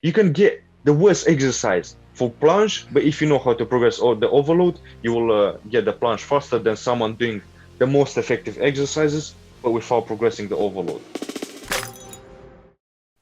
You can get the worst exercise for planche, but if you know how to progress or the overload, you will get the planche faster than someone doing the most effective exercises, but without progressing the overload.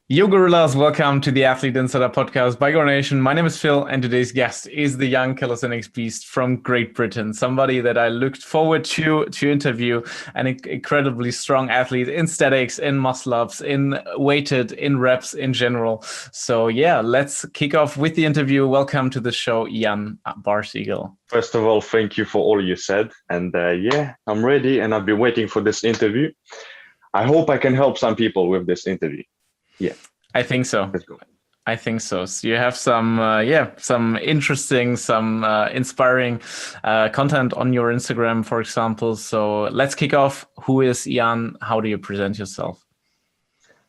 Yo, gorillas, welcome to the Athlete Insider podcast by Go Nation. My name is Phil, and today's guest is the young calisthenics beast from Great Britain, somebody that I looked forward to interview, an incredibly strong athlete in statics, in muscle-ups, in weighted, in reps in general. So yeah, let's kick off with the interview. Welcome to the show, Jan Barsegel. First of all, thank you for all you said. And yeah, I'm ready, and I've been waiting for this interview. I hope I can help some people with this interview. Yeah, I think so. let's go. I think so. So you have some, some interesting, some inspiring content on your Instagram, for example. So let's kick off. Who is Jan? How do you present yourself?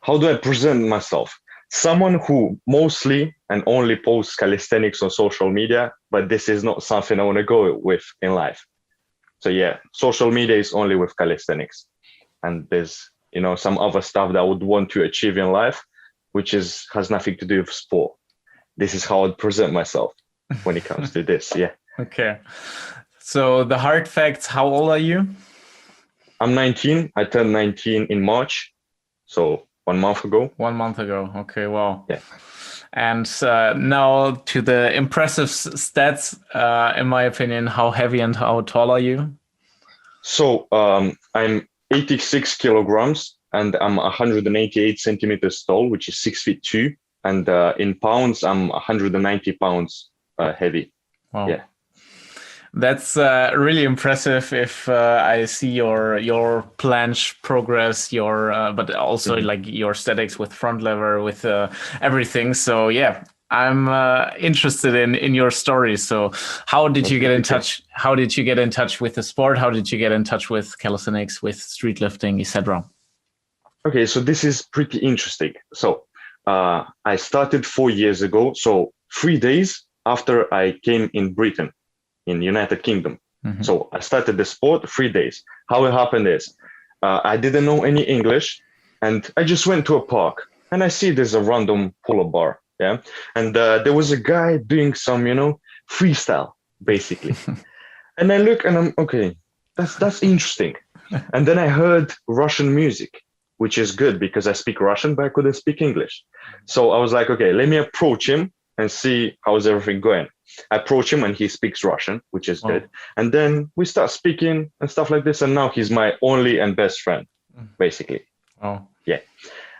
How do I present myself? Someone who mostly and only posts calisthenics on social media, but this is not something I want to go with in life. So yeah, social media is only with calisthenics. And there's, some other stuff that I would want to achieve in life, which has nothing to do with sport. This is how I'd present myself when it comes to this. Yeah. Okay. So the hard facts, how old are you? I'm 19. I turned 19 in March. So 1 month ago. 1 month ago. Okay. Wow. Yeah. And now to the impressive stats, in my opinion, how heavy and how tall are you? So I'm 86 kilograms and I'm 188 centimeters tall, which is 6'2". And in pounds, I'm 190 pounds heavy. Wow. Yeah. That's really impressive. If I see your planche progress, but also like your statics with front lever, with everything. So yeah, I'm interested in your story. So how did you get in touch? How did you get in touch with the sport? How did you get in touch with calisthenics, with street lifting, etc.? Okay, so this is pretty interesting. So I started 4 years ago. So 3 days after I came in Britain, in United Kingdom. Mm-hmm. So I started the sport 3 days. How it happened is I didn't know any English, and I just went to a park and I see there's a random pull-up bar. Yeah. And there was a guy doing some, freestyle basically. And I look and I'm okay, that's interesting. And then I heard Russian music, which is good because I speak Russian, but I couldn't speak English. So I was like, okay, let me approach him and see how's everything going. I approach him and he speaks Russian, which is good. And then we start speaking and stuff like this. And now he's my only and best friend, basically. Oh, yeah.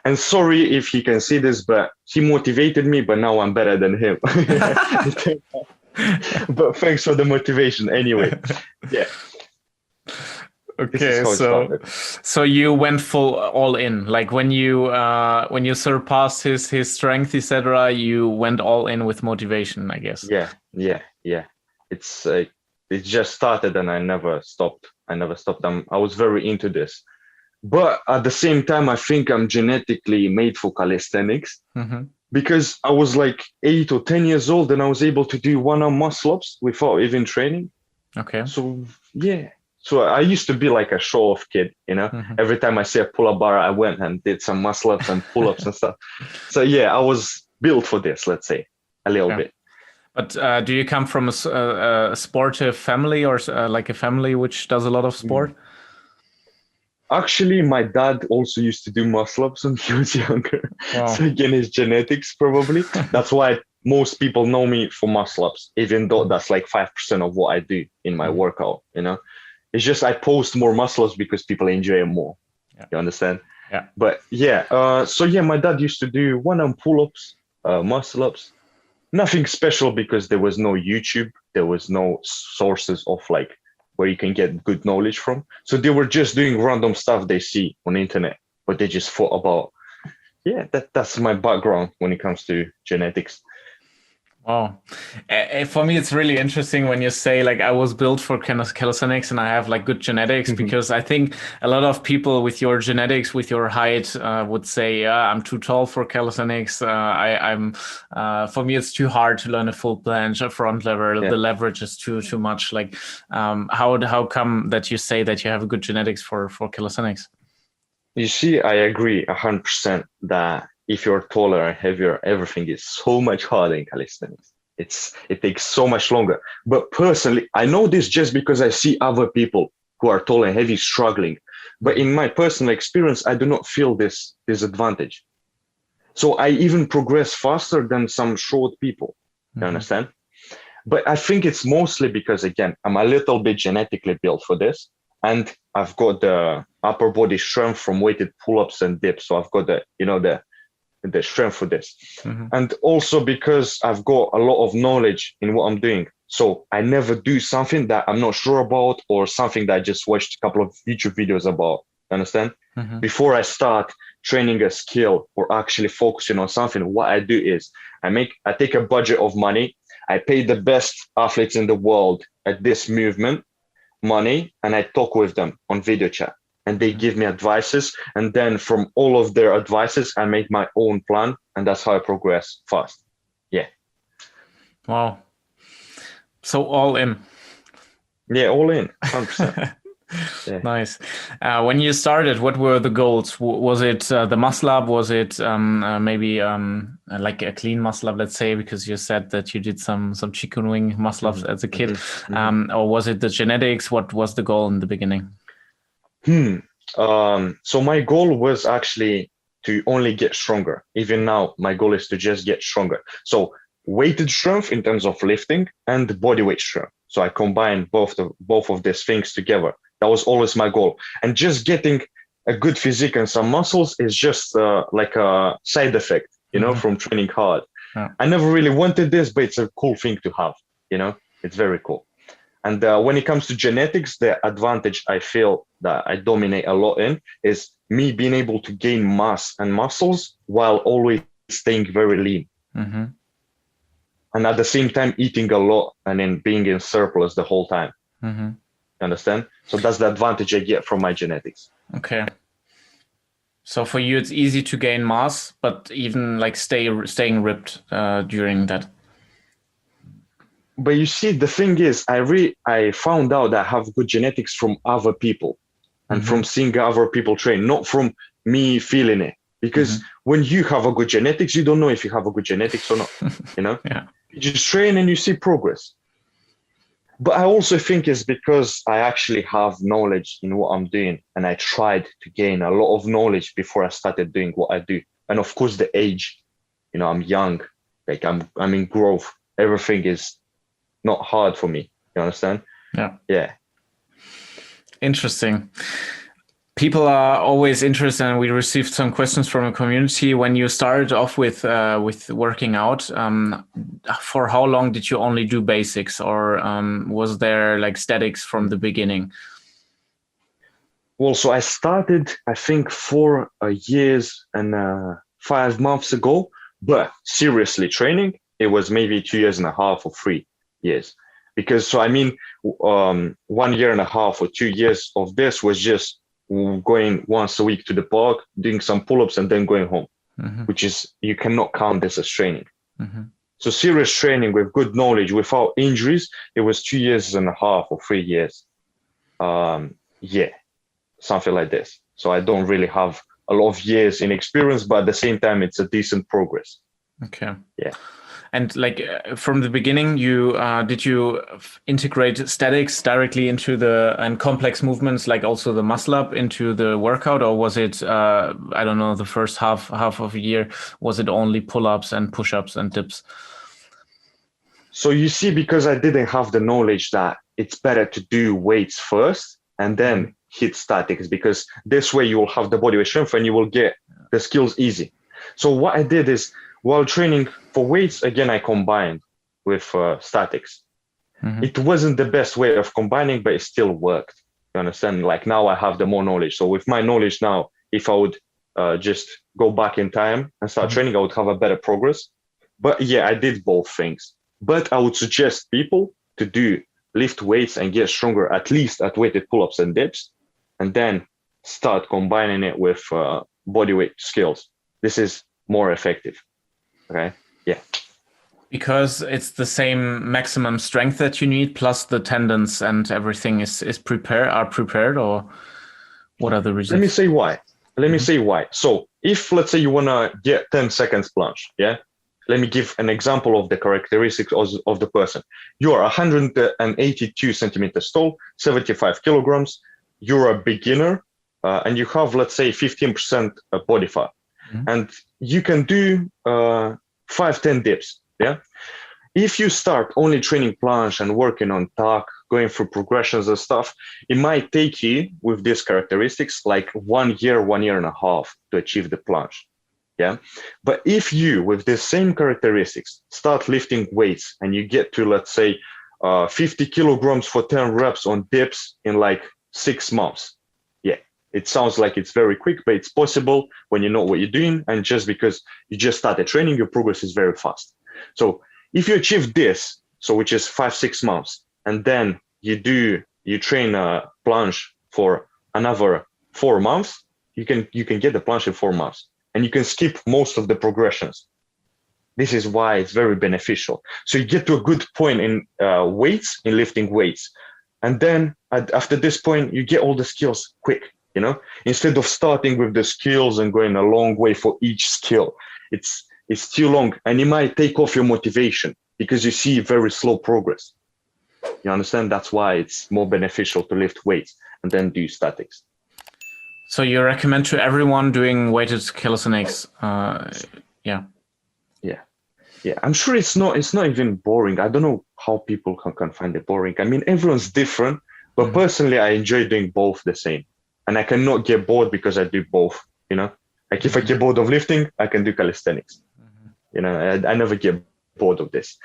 And sorry if he can see this, but he motivated me, but now I'm better than him. But thanks for the motivation anyway. Yeah. Okay, so you went all in. Like when you surpassed his strength, etc., you went all in with motivation, I guess. Yeah. It just started and I never stopped. I was very into this. But at the same time, I think I'm genetically made for calisthenics, because I was like 8 or 10 years old and I was able to do one-arm muscle-ups without even training. Okay. So yeah. So I used to be like a show-off kid, Every time I see a pull-up bar, I went and did some muscle-ups and pull-ups and stuff. So yeah, I was built for this, let's say, a little bit. But do you come from a sportive family or like a family which does a lot of sport? Actually, my dad also used to do muscle-ups when he was younger. Wow. So again, it's genetics probably. That's why most people know me for muscle-ups, even though that's like 5% of what I do in my workout, It's just I post more muscle-ups because people enjoy it more. Yeah. You understand? Yeah. But yeah, my dad used to do one-arm pull-ups, muscle-ups. Nothing special because there was no YouTube. There was no sources of like where you can get good knowledge from. So they were just doing random stuff they see on the internet, but they just thought about, that's my background when it comes to genetics. Wow. For me, it's really interesting when you say like I was built for calisthenics and I have like good genetics, because I think a lot of people with your genetics, with your height, would say, I'm too tall for calisthenics. For me, it's too hard to learn a full planche, a front lever. The leverage is too much. Like, how come that you say that you have good genetics for calisthenics? You see, I agree 100% that if you're taller and heavier, everything is so much harder in calisthenics. It takes so much longer. But personally, I know this just because I see other people who are tall and heavy struggling. But in my personal experience, I do not feel this disadvantage. So I even progress faster than some short people. You understand? But I think it's mostly because, again, I'm a little bit genetically built for this. And I've got the upper body strength from weighted pull-ups and dips. So I've got the strength for this. And also because I've got a lot of knowledge in what I'm doing. So I never do something that I'm not sure about or something that I just watched a couple of YouTube videos about. Understand? Before I start training a skill or actually focusing on something, what I do is I take a budget of money. I pay the best athletes in the world at this movement money, and I talk with them on video chat. And they give me advices. And then from all of their advices, I make my own plan. And that's how I progress fast. Yeah. Wow. So all in. Yeah, all in. 100%. Yeah. Nice. When you started, what were the goals? Was it the muscle up? Was it maybe like a clean muscle up, let's say, because you said that you did some chicken wing muscle ups as a kid, or was it the genetics? What was the goal in the beginning? So my goal was actually to only get stronger. Even now, my goal is to just get stronger. So weighted strength in terms of lifting and body weight strength. So I combine both of these things together. That was always my goal. And just getting a good physique and some muscles is just like a side effect, from training hard. Yeah. I never really wanted this, but it's a cool thing to have, it's very cool. And when it comes to genetics, the advantage I feel that I dominate a lot in is me being able to gain mass and muscles while always staying very lean. And at the same time, eating a lot and then being in surplus the whole time. Understand? So that's the advantage I get from my genetics. Okay. So for you, it's easy to gain mass, but even like staying ripped during that. But you see, the thing is, I found out that I have good genetics from other people and from seeing other people train, not from me feeling it. Because when you have a good genetics, you don't know if you have a good genetics or not, Yeah. You just train and you see progress. But I also think it's because I actually have knowledge in what I'm doing, and I tried to gain a lot of knowledge before I started doing what I do. And of course, the age, I'm young, like I'm in growth. Everything is not hard for me. You understand? Yeah. Interesting. People are always interested, and we received some questions from a community. When you started off with working out, for how long did you only do basics, or was there like statics from the beginning? Well, so I started, I think, 4 years and 5 months ago, but seriously training, it was maybe 2.5 years or 3 years. Because, 1.5 years or 2 years of this was just going once a week to the park, doing some pull-ups and then going home, which is, you cannot count this as training. So serious training with good knowledge, without injuries, it was 2.5 years or 3 years. Yeah, something like this. So I don't really have a lot of years in experience, but at the same time, it's a decent progress. Okay. Yeah. And like from the beginning, did you integrate statics directly into and complex movements, like also the muscle up, into the workout, or was it I don't know, the first half of a year, was it only pull-ups and push-ups and dips? So you see, because I didn't have the knowledge that it's better to do weights first and then hit statics, because this way you will have the body weight strength and you will get the skills easy. So what I did is, while training for weights, again, I combined with statics. It wasn't the best way of combining, but it still worked. You understand? Like now I have the more knowledge. So with my knowledge now, if I would just go back in time and start training, I would have a better progress. But yeah, I did both things. But I would suggest people to lift weights and get stronger, at least at weighted pull-ups and dips, and then start combining it with body weight skills. This is more effective. Okay. Yeah. Because it's the same maximum strength that you need, plus the tendons and everything are prepared, or what are the reasons? Let me say why. Let me say why. So if, let's say, you want to get 10 seconds plunge, yeah? Let me give an example of the characteristics of the person. You are 182 centimeters tall, 75 kilograms. You're a beginner, and you have, let's say, 15% body fat. And you can do 5-10 dips, yeah? If you start only training plunge and working on tuck, going through progressions and stuff, it might take you with these characteristics like 1 year, 1.5 years to achieve the plunge. Yeah. But if you, with the same characteristics, start lifting weights and you get to, let's say, 50 kilograms for 10 reps on dips in like 6 months. Yeah. It sounds like it's very quick, but it's possible when you know what you're doing. And just because you just started training, your progress is very fast. So if you achieve this, so which is 5-6 months, and then you train a plunge for another 4 months, you can get the plunge in 4 months, and you can skip most of the progressions. This is why it's very beneficial. So you get to a good point in weights, in lifting weights, and then after this point, you get all the skills quick. You know, instead of starting with the skills and going a long way for each skill, it's too long, and it might take off your motivation because you see very slow progress. You understand? That's why it's more beneficial to lift weights and then do statics. So you recommend to everyone doing weighted calisthenics? Yeah. I'm sure it's not even boring. I don't know how people can find it boring. I mean, everyone's different, but personally, I enjoy doing both the same, and I cannot get bored because I do both. You know, like if I get bored of lifting, I can do calisthenics. You know, I never get bored of this.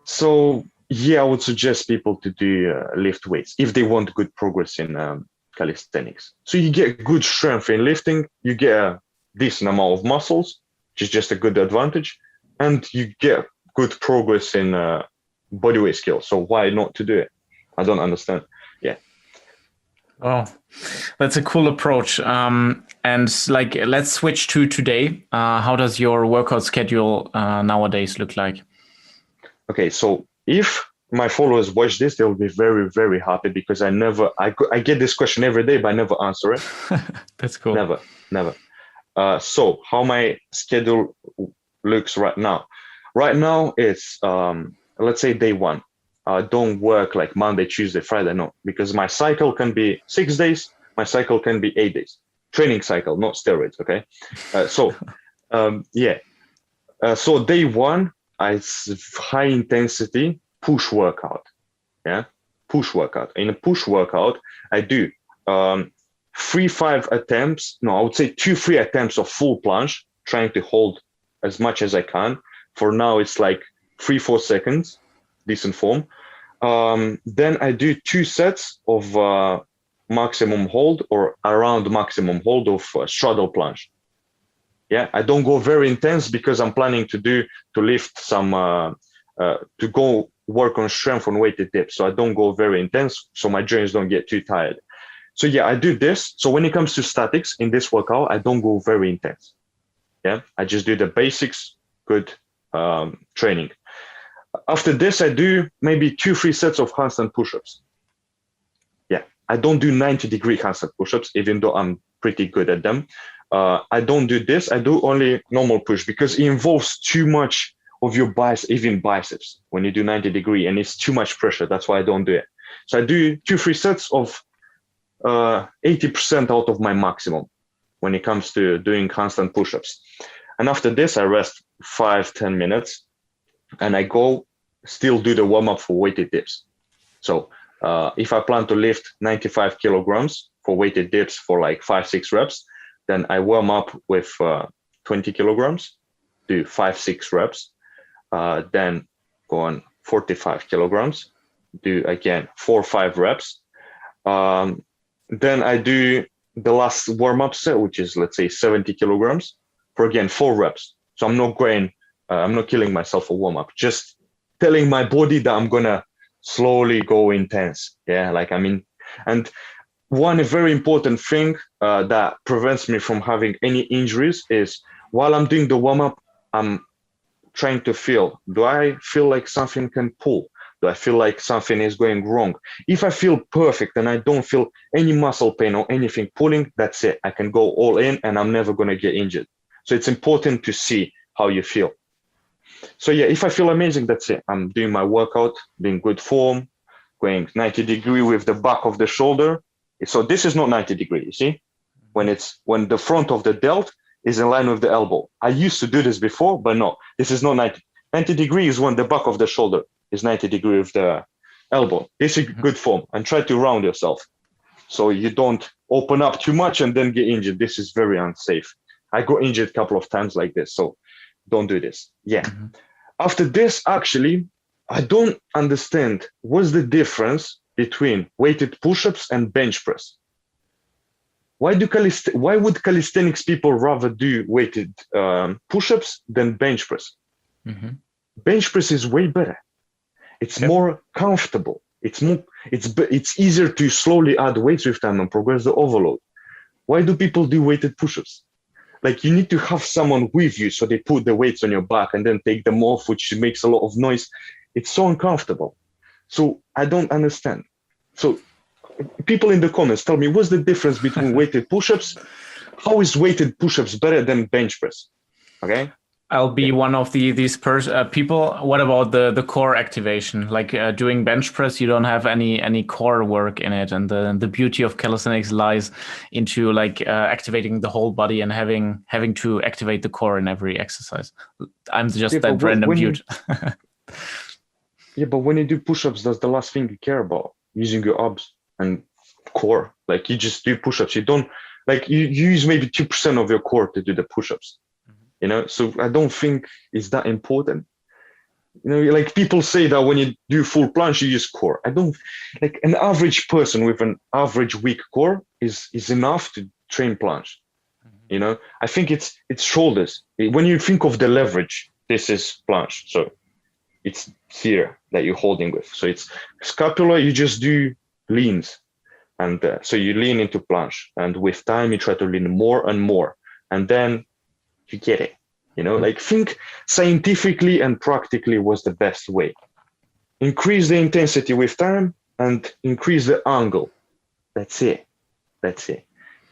So yeah, I would suggest people to do lift weights if they want good progress in calisthenics. So you get good strength in lifting, you get a decent amount of muscles, which is just a good advantage, and you get good progress in bodyweight skills. So why not to do it? I don't understand. Yeah. Oh, that's a cool approach. And like, let's switch to today. How does your workout schedule nowadays look like? Okay, so if my followers watch this, they'll be very, very happy because I get this question every day, but I never answer it. That's cool. Never. So how my schedule looks right now. Right now it's, let's say day one. I don't work like Monday, Tuesday, Friday, no, because my cycle can be 6 days, my cycle can be 8 days. Training cycle, not steroids, okay? So day one, it's high intensity push workout, yeah? Push workout. In a push workout, I do 3-5 attempts, no, I would say 2-3 attempts of full plunge, trying to hold as much as I can. For now, it's like 3-4 seconds, decent form. Then I do 2 sets of maximum hold or around maximum hold of straddle plunge. Yeah, I don't go very intense because I'm planning to lift some, to go work on strength on weighted dips. So I don't go very intense, so my joints don't get too tired. So yeah, I do this. So when it comes to statics in this workout, I don't go very intense. Yeah, I just do the basics, good training. After this, I do maybe 2-3 sets of handstand push-ups. Yeah, I don't do 90-degree handstand push-ups, even though I'm pretty good at them. I don't do this. I do only normal push because it involves too much of your even biceps when you do 90-degree, and it's too much pressure. That's why I don't do it. So I do 2-3 sets of 80% out of my maximum when it comes to doing handstand push-ups. And after this, I rest 5-10 minutes. And I still do the warm-up for weighted dips. So if I plan to lift 95 kilograms for weighted dips for like 5-6 reps, then I warm up with 20 kilograms, do 5-6 reps, then go on 45 kilograms, do again 4-5 reps. Then I do the last warm-up set, which is, let's say, 70 kilograms for again 4 reps. So I'm not killing myself for warm-up, just telling my body that I'm gonna slowly go intense. Yeah, like, I mean, and one very important thing that prevents me from having any injuries is while I'm doing the warm-up, I'm trying to feel, do I feel like something can pull? Do I feel like something is going wrong? If I feel perfect and I don't feel any muscle pain or anything pulling, that's it. I can go all in and I'm never going to get injured. So it's important to see how you feel. So yeah, if I feel amazing, that's it. I'm doing my workout, being good form, going 90 degree with the back of the shoulder. So this is not 90 degree, you see? When the front of the delt is in line with the elbow. I used to do this before, but no, this is not 90. 90 degree is when the back of the shoulder is 90 degree with the elbow. This is good form, and try to round yourself so you don't open up too much and then get injured. This is very unsafe. I got injured a couple of times like this, so don't do this. Yeah. After this, actually, I don't understand what's the difference between weighted push-ups and bench press. Why would calisthenics people rather do weighted push-ups than bench press? Bench press is way better. It's more comfortable. It's easier to slowly add weights with time and progress the overload. Why do people do weighted push-ups? Like, you need to have someone with you, so they put the weights on your back and then take them off, which makes a lot of noise. It's so uncomfortable. So I don't understand. So people in the comments, tell me, what's the difference between weighted push-ups? How is weighted push-ups better than bench press? Okay. I'll be one of these people. What about the core activation? Like doing bench press, you don't have any core work in it, and the beauty of calisthenics lies into like activating the whole body and having to activate the core in every exercise. I'm just that random dude. Yeah, but when you do push-ups, that's the last thing you care about, using your abs and core. Like, you just do push-ups. You don't, like, you use maybe 2% of your core to do the push-ups. You know, so I don't think it's that important. You know, like, people say that when you do full planche, you use core. I don't, like, an average person with an average weak core is enough to train planche. You know, I think it's shoulders. When you think of the leverage, this is planche. So it's here that you're holding with. So it's scapula, you just do leans. And so you lean into planche. And with time, you try to lean more and more. And then you get it, you know, like, think scientifically and practically was the best way. Increase the intensity with time and increase the angle. That's it.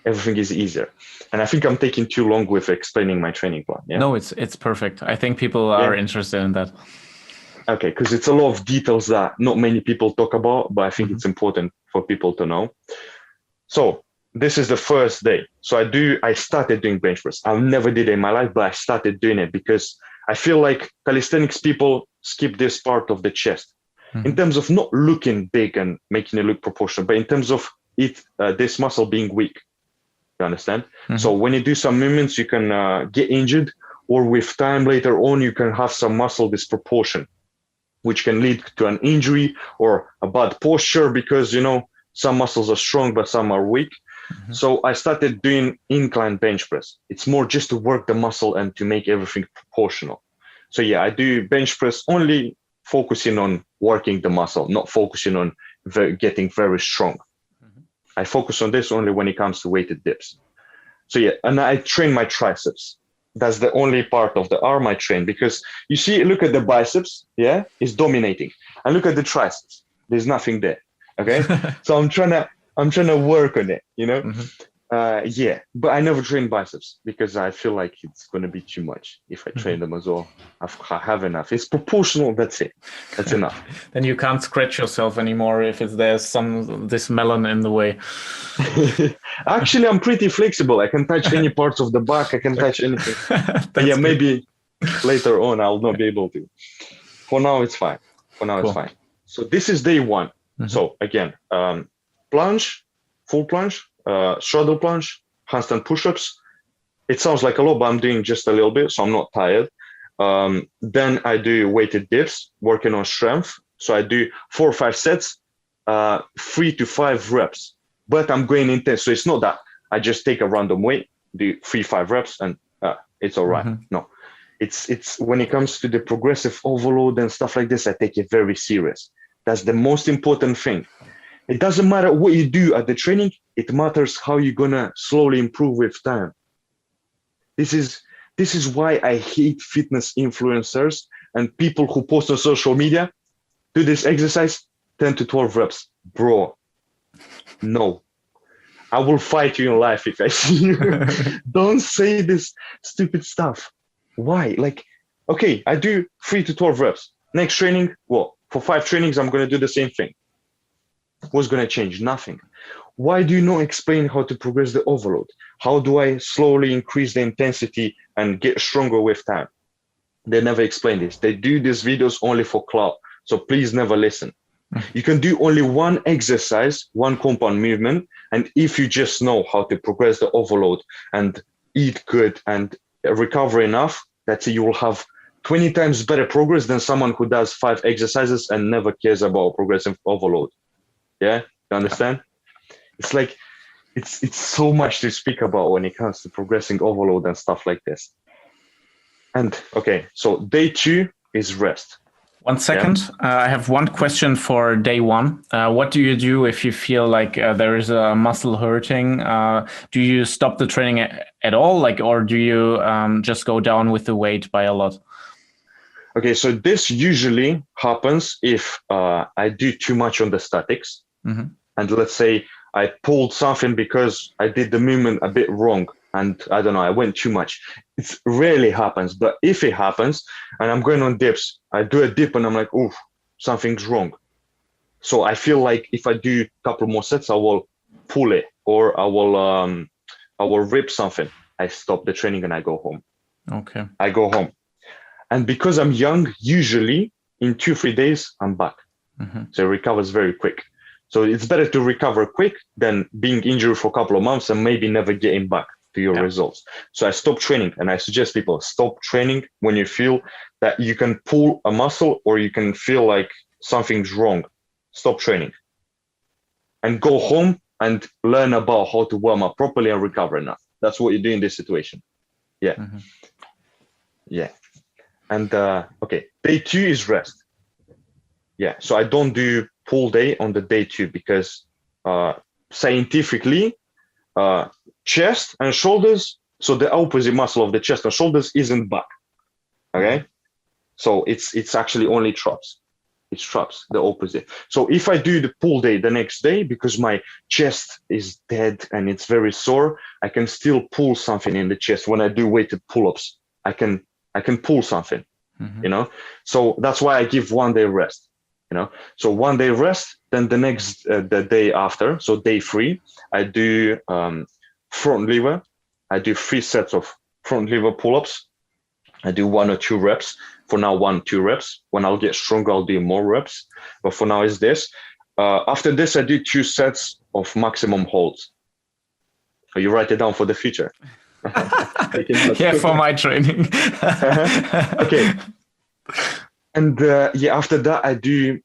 Everything is easier. And I think I'm taking too long with explaining my training plan. Yeah? No, it's perfect. I think people are interested in that. Okay, because it's a lot of details that not many people talk about, but I think it's important for people to know. So this is the first day. So I started doing bench press. I never did it in my life, but I started doing it because I feel like calisthenics people skip this part of the chest in terms of not looking big and making it look proportional, but in terms of this muscle being weak. You understand? So when you do some movements, you can get injured, or with time later on, you can have some muscle disproportion, which can lead to an injury or a bad posture because, you know, some muscles are strong, but some are weak. So I started doing incline bench press. It's more just to work the muscle and to make everything proportional. So yeah, I do bench press only focusing on working the muscle, not focusing on getting very strong. I focus on this only when it comes to weighted dips. So yeah, and I train my triceps. That's the only part of the arm I train, because you see, look at the biceps, yeah, it's dominating. And look at the triceps, there's nothing there, okay? So I'm trying to work on it, you know? Yeah, but I never train biceps because I feel like it's going to be too much if I train them as well. I have enough. It's proportional. That's it. That's enough. Then you can't scratch yourself anymore if there's this melon in the way. Actually, I'm pretty flexible. I can touch any parts of the back. I can touch anything. Yeah, maybe later on I'll not be able to. For now, it's fine. It's fine. So this is day one. So again, planche, full planche. Straddle planche, handstand push-ups. It sounds like a lot, but I'm doing just a little bit, so I'm not tired. Then I do weighted dips, working on strength. So I do 4 or 5 sets, 3 to 5 reps, but I'm going intense. So it's not that I just take a random weight, do 3-5 reps, and it's all right. No, it's when it comes to the progressive overload and stuff like this, I take it very serious. That's the most important thing. It doesn't matter what you do at the training. It matters how you're gonna slowly improve with time. This is why I hate fitness influencers and people who post on social media. do this exercise, 10 to 12 reps. Bro, no. I will fight you in life if I see you. Don't say this stupid stuff. Why? Like, okay, I do 3 to 12 reps. Next training, well, for 5 trainings, I'm going to do the same thing. What's going to change? Nothing. Why do you not explain how to progress the overload? How do I slowly increase the intensity and get stronger with time? They never explain this. They do these videos only for clout. So please never listen. You can do only one exercise, one compound movement. And if you just know how to progress the overload and eat good and recover enough, that's it, you will have 20 times better progress than someone who does 5 exercises and never cares about progressive overload. Yeah, you understand? It's like, it's so much to speak about when it comes to progressing overload and stuff like this. And okay, so day 2 is rest. 1 second. Yeah. I have one question for day 1. What do you do if you feel like there is a muscle hurting? Do you stop the training at all, like, or do you just go down with the weight by a lot? Okay, so this usually happens if I do too much on the statics. Mm-hmm. And let's say I pulled something because I did the movement a bit wrong. And I don't know, I went too much. It rarely happens, but if it happens and I'm going on dips, I do a dip and I'm like, oof, something's wrong. So I feel like if I do a couple more sets, I will pull it or I will rip something. I stop the training and I go home. Okay. I go home. And because I'm young, usually in 2-3 days, I'm back. Mm-hmm. So it recovers very quick. So it's better to recover quick than being injured for a couple of months and maybe never getting back to your results. So I stop training, and I suggest people stop training when you feel that you can pull a muscle or you can feel like something's wrong. Stop training and go home and learn about how to warm up properly and recover enough. That's what you do in this situation. Yeah. Mm-hmm. Yeah. And okay, day 2 is rest. Yeah. So I don't do pull day on the day 2 because scientifically, chest and shoulders, so the opposite muscle of the chest and shoulders isn't back. Okay, so it's actually only traps. It's traps, the opposite. So if I do the pull day the next day because my chest is dead and it's very sore, I can still pull something in the chest. When I do weighted pull-ups, I can pull something. Mm-hmm. You know, so that's why I give 1 day rest. You know, so 1 day rest, then the next the day after, so day 3, I do front lever. I do 3 sets of front lever pull-ups. I do 1 or 2 reps. For now, 1-2 reps. When I'll get stronger, I'll do more reps. But for now, it's this. After this, I do 2 sets of maximum holds. So you write it down for the future. Yeah, for my training. Okay. And after that, I do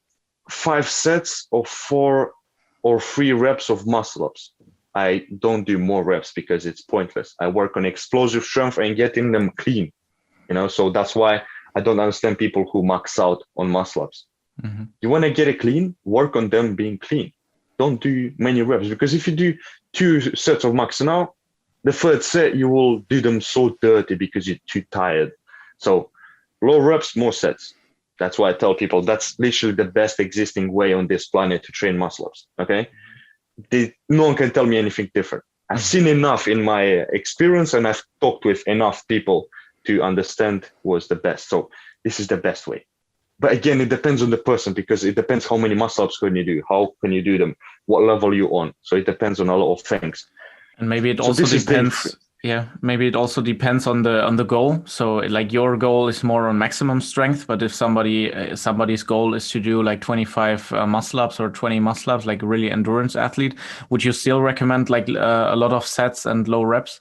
5 sets of 4 or 3 reps of muscle ups. I don't do more reps because it's pointless. I work on explosive strength and getting them clean, you know, so that's why I don't understand people who max out on muscle ups. Mm-hmm. You want to get it clean, work on them being clean. Don't do many reps, because if you do 2 sets of maxing out, the 3rd set, you will do them so dirty because you're too tired. So low reps, more sets. That's why I tell people that's literally the best existing way on this planet to train muscle ups. Okay. No one can tell me anything different. I've seen enough in my experience and I've talked with enough people to understand what's the best. So this is the best way. But again, it depends on the person, because it depends how many muscle ups can you do, how can you do them, what level you're on. So it depends on a lot of things. And maybe it also depends. Yeah, maybe it also depends on the goal. So like your goal is more on maximum strength, but if somebody's goal is to do like 25 muscle ups or 20 muscle ups, like a really endurance athlete, would you still recommend like a lot of sets and low reps?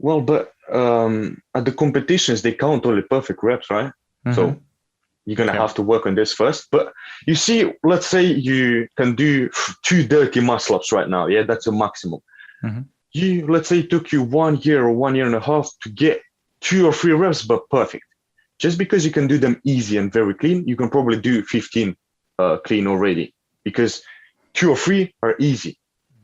Well, but at the competitions, they count only perfect reps, right? Mm-hmm. So you're going to have to work on this first. But you see, let's say you can do 2 dirty muscle ups right now. Yeah, that's a maximum. Mm-hmm. Let's say it took you 1 year or 1.5 years to get 2 or 3 reps, but perfect. Just because you can do them easy and very clean, you can probably do 15 clean already, because 2 or 3 are easy.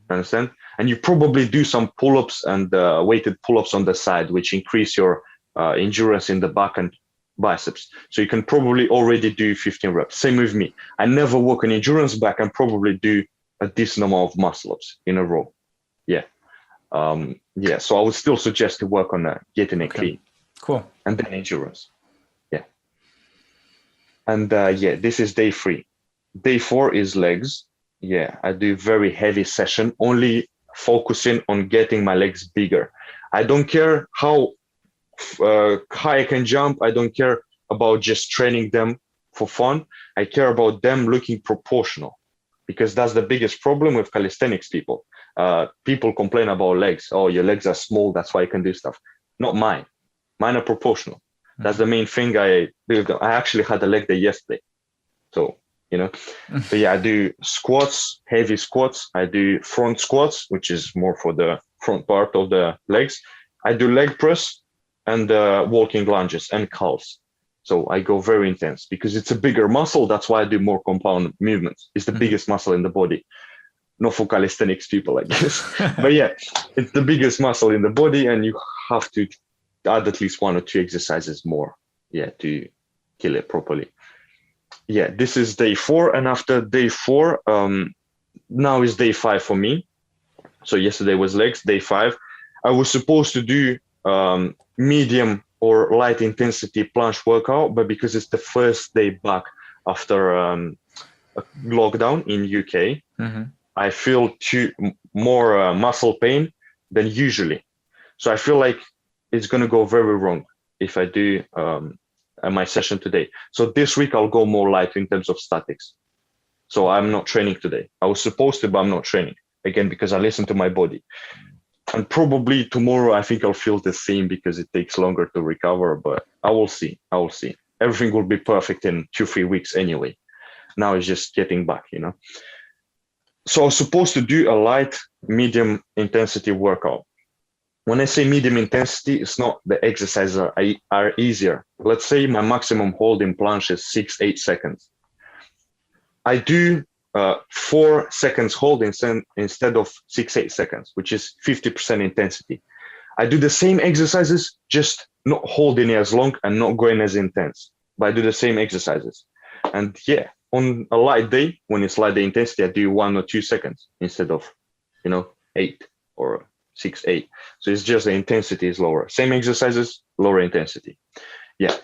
Understand? And you probably do some pull-ups and weighted pull-ups on the side, which increase your endurance in the back and biceps. So you can probably already do 15 reps. Same with me. I never work on endurance, but I can probably do a decent amount of muscle ups in a row. Yeah. So I would still suggest to work on getting it clean. Cool. And then endurance. Yeah. And this is day 3. Day 4 is legs. Yeah, I do very heavy session, only focusing on getting my legs bigger. I don't care how high I can jump. I don't care about just training them for fun. I care about them looking proportional, because that's the biggest problem with calisthenics people. People complain about legs. Oh, your legs are small, that's why you can do stuff. Not mine. Mine are proportional. That's the main thing I do. I actually had a leg day yesterday. So, so yeah, I do squats, heavy squats. I do front squats, which is more for the front part of the legs. I do leg press and walking lunges and calves. So I go very intense because it's a bigger muscle. That's why I do more compound movements. It's the biggest muscle in the body. Not for calisthenics people, I guess. But yeah, it's the biggest muscle in the body, and you have to add at least 1 or 2 exercises more, to kill it properly. Yeah, this is day 4, and after day 4, now is day 5 for me. So yesterday was legs, day 5. I was supposed to do medium or light intensity planche workout, but because it's the first day back after a lockdown in UK, I feel more muscle pain than usually. So I feel like it's going to go very wrong if I do my session today. So this week I'll go more light in terms of statics. So I'm not training today. I was supposed to, but I'm not training again because I listen to my body. And probably tomorrow I think I'll feel the same because it takes longer to recover, but I will see. Everything will be perfect in 2-3 weeks anyway. Now it's just getting back, So I was supposed to do a light, medium intensity workout. When I say medium intensity, it's not the exercises are easier. Let's say my maximum hold in planche is 6-8 seconds. I do 4 seconds hold instead of 6-8 seconds, which is 50% intensity. I do the same exercises, just not holding it as long and not going as intense, but I do the same exercises. And yeah, on a light day, when it's light day intensity, I do 1 or 2 seconds instead of, 8 or 6-8. So it's just the intensity is lower. Same exercises, lower intensity. Yeah.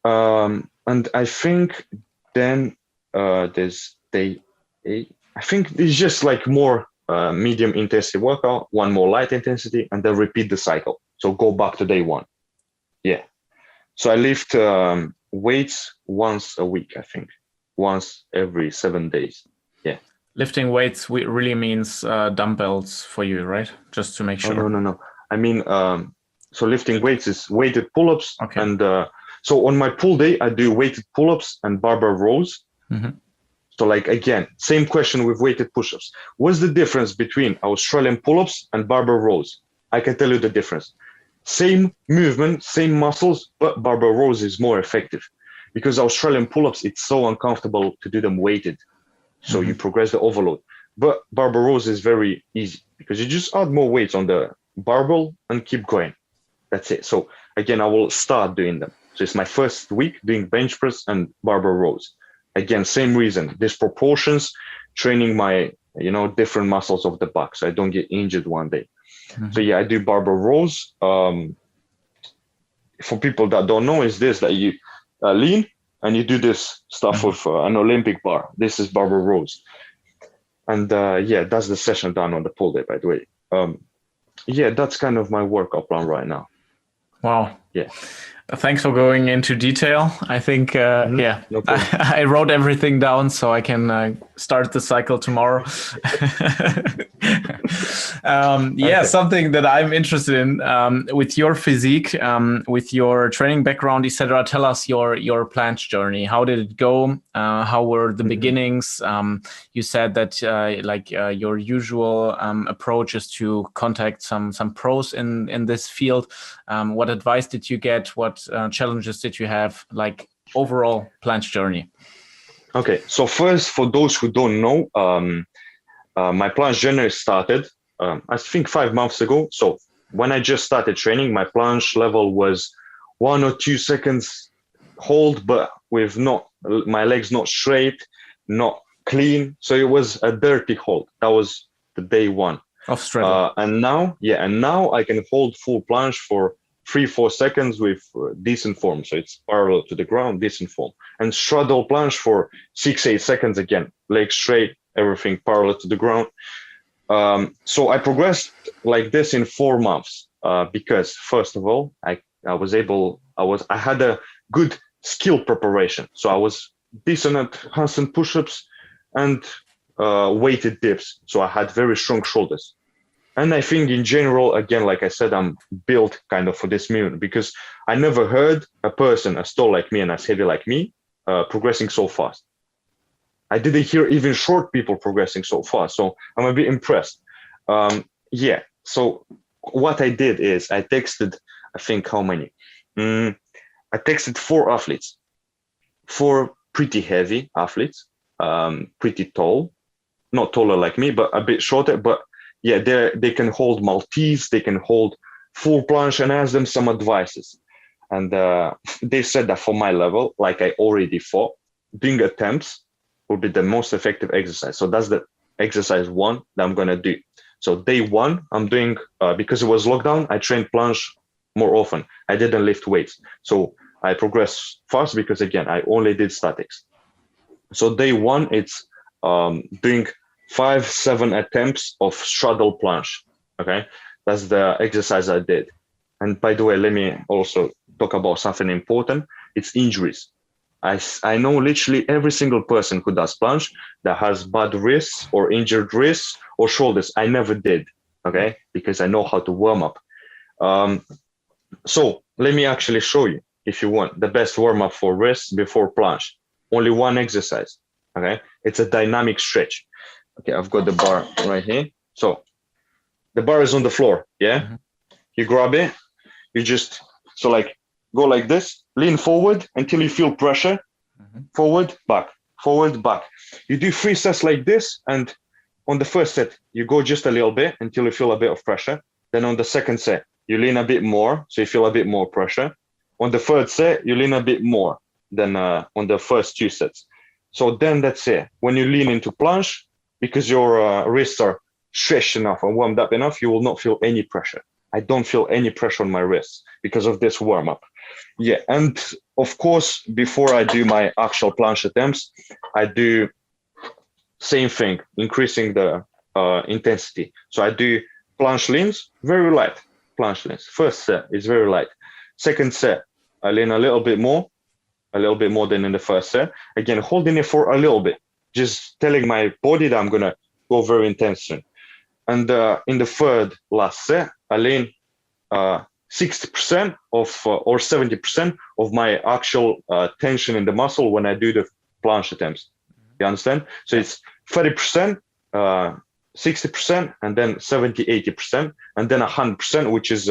And I think then there's day 8. I think it's just like more medium intensity workout, 1 more light intensity, and then repeat the cycle. So go back to day 1. Yeah. So I lift weights once a week, I think. Once every 7 days. Yeah. Lifting weights really means dumbbells for you, right? Just to make sure. Oh, no. I mean, so lifting weights is weighted pull-ups. Okay. And so on my pull day, I do weighted pull-ups and barbell rows. So like, again, same question with weighted push-ups. What's the difference between Australian pull-ups and barbell rows? I can tell you the difference. Same movement, same muscles, but barbell rows is more effective. Because Australian pull-ups, it's so uncomfortable to do them weighted. So you progress the overload. But barbell rows is very easy because you just add more weights on the barbell and keep going. That's it. So again, I will start doing them. So it's my first week doing bench press and barbell rows. Again, same reason, disproportions, training my, different muscles of the back so I don't get injured one day. So yeah, I do barbell rows. For people that don't know, is this that you lean and you do this stuff with an Olympic bar. This is barbell rows. And that's the session done on the pull day, by the way. That's kind of my workout plan right now. Wow. Yeah. Thanks for going into detail. I think, no I wrote everything down so I can start the cycle tomorrow. Okay. Something that I'm interested in with your physique, with your training background, etc. Tell us your planche journey. How did it go? How were the beginnings? You said that your usual approach is to contact some pros in this field. What advice did you get? What challenges did you have? Like overall planche journey? Okay, so first, for those who don't know, my planche journey started, I think 5 months ago. So when I just started training, my planche level was 1 or 2 seconds hold, but with not my legs not straight, not clean. So it was a dirty hold. That was the day one of straddle. And now I can hold full planche for 3-4 seconds with decent form. So it's parallel to the ground, decent form, and straddle planche for 6-8 seconds again, legs straight, everything parallel to the ground. So I progressed like this in 4 months because first of all, I had a good skill preparation. So I was decent at handstand push-ups and weighted dips. So I had very strong shoulders. And I think in general, again, like I said, I'm built kind of for this movement because I never heard a person as tall like me and as heavy like me progressing so fast. I didn't hear even short people progressing so fast. So I'm a bit impressed. So what I did is I texted, I think how many? I texted 4 athletes, 4 pretty heavy athletes, pretty tall, not taller like me, but a bit shorter, but yeah, they can hold Maltese, they can hold full planche, and ask them some advices. And they said that for my level, like I already thought, doing attempts will be the most effective exercise. So that's the exercise 1 that I'm going to do. So day 1, I'm doing, because it was lockdown, I trained planche more often. I didn't lift weights. So I progressed fast because, again, I only did statics. So day 1, it's doing 5-7 attempts of straddle planche. Okay, that's the exercise I did. And by the way, let me also talk about something important. It's injuries. I know literally every single person who does planche that has bad wrists or injured wrists or shoulders. I never did, okay, because I know how to warm up. So let me actually show you, if you want, the best warm up for wrists before planche. Only one exercise, okay? It's a dynamic stretch. Okay, I've got the bar right here. So the bar is on the floor, yeah? Mm-hmm. You grab it, you just, so like, go like this, lean forward until you feel pressure, forward, back, forward, back. You do 3 sets like this, and on the first set, you go just a little bit until you feel a bit of pressure. Then on the second set, you lean a bit more, so you feel a bit more pressure. On the third set, you lean a bit more than on the first 2 sets. So then that's it. When you lean into planche, because your wrists are stretched enough and warmed up enough, you will not feel any pressure. I don't feel any pressure on my wrists because of this warm up. Yeah, and of course, before I do my actual planche attempts, I do same thing, increasing the intensity. So I do planche leans, very light planche leans. First set is very light. Second set, I lean a little bit more than in the first set. Again, holding it for a little bit, just telling my body that I'm gonna go very intense soon. And in the third last set, I lean 60% of or 70% of my actual tension in the muscle when I do the planche attempts. You understand? So it's 30%, 60%, and then 70, 80%, and then 100%, which is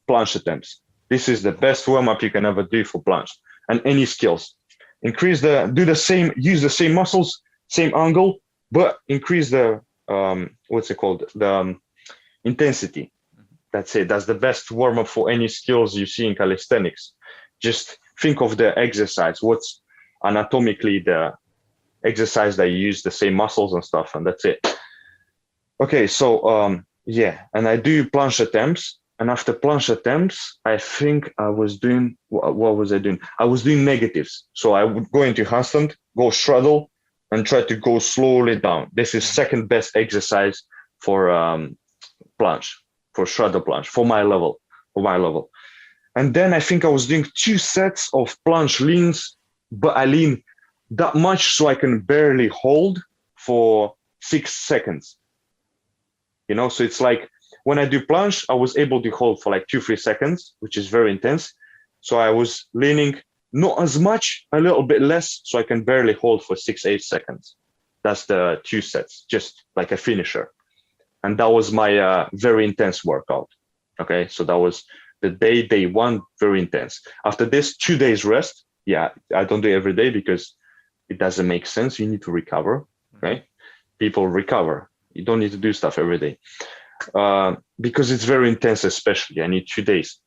planche attempts. This is the best warm-up you can ever do for planche. And any skills. Use the same muscles, same angle, but increase the, the intensity. That's it. That's the best warm-up for any skills you see in calisthenics. Just think of the exercise, what's anatomically the exercise that you use the same muscles and stuff, and that's it. Okay, so yeah, and I do planche attempts. And after planche attempts, I think I was doing, what was I doing? I was doing negatives. So I would go into handstand, go straddle, and try to go slowly down. This is second best exercise for planche, for straddle planche, for my level. And then I think I was doing 2 sets of planche leans, but I lean that much so I can barely hold for 6 seconds. You know, so it's like, when I do planche, I was able to hold for like 2-3 seconds, which is very intense. So I was leaning not as much, a little bit less, so I can barely hold for 6-8 seconds. That's the 2 sets, just like a finisher. And that was my very intense workout. Okay, so that was the day 1, very intense. After this, 2 days rest. Yeah, I don't do it every day because it doesn't make sense. You need to recover, right? People recover. You don't need to do stuff every day. Because it's very intense, especially I need 2 days.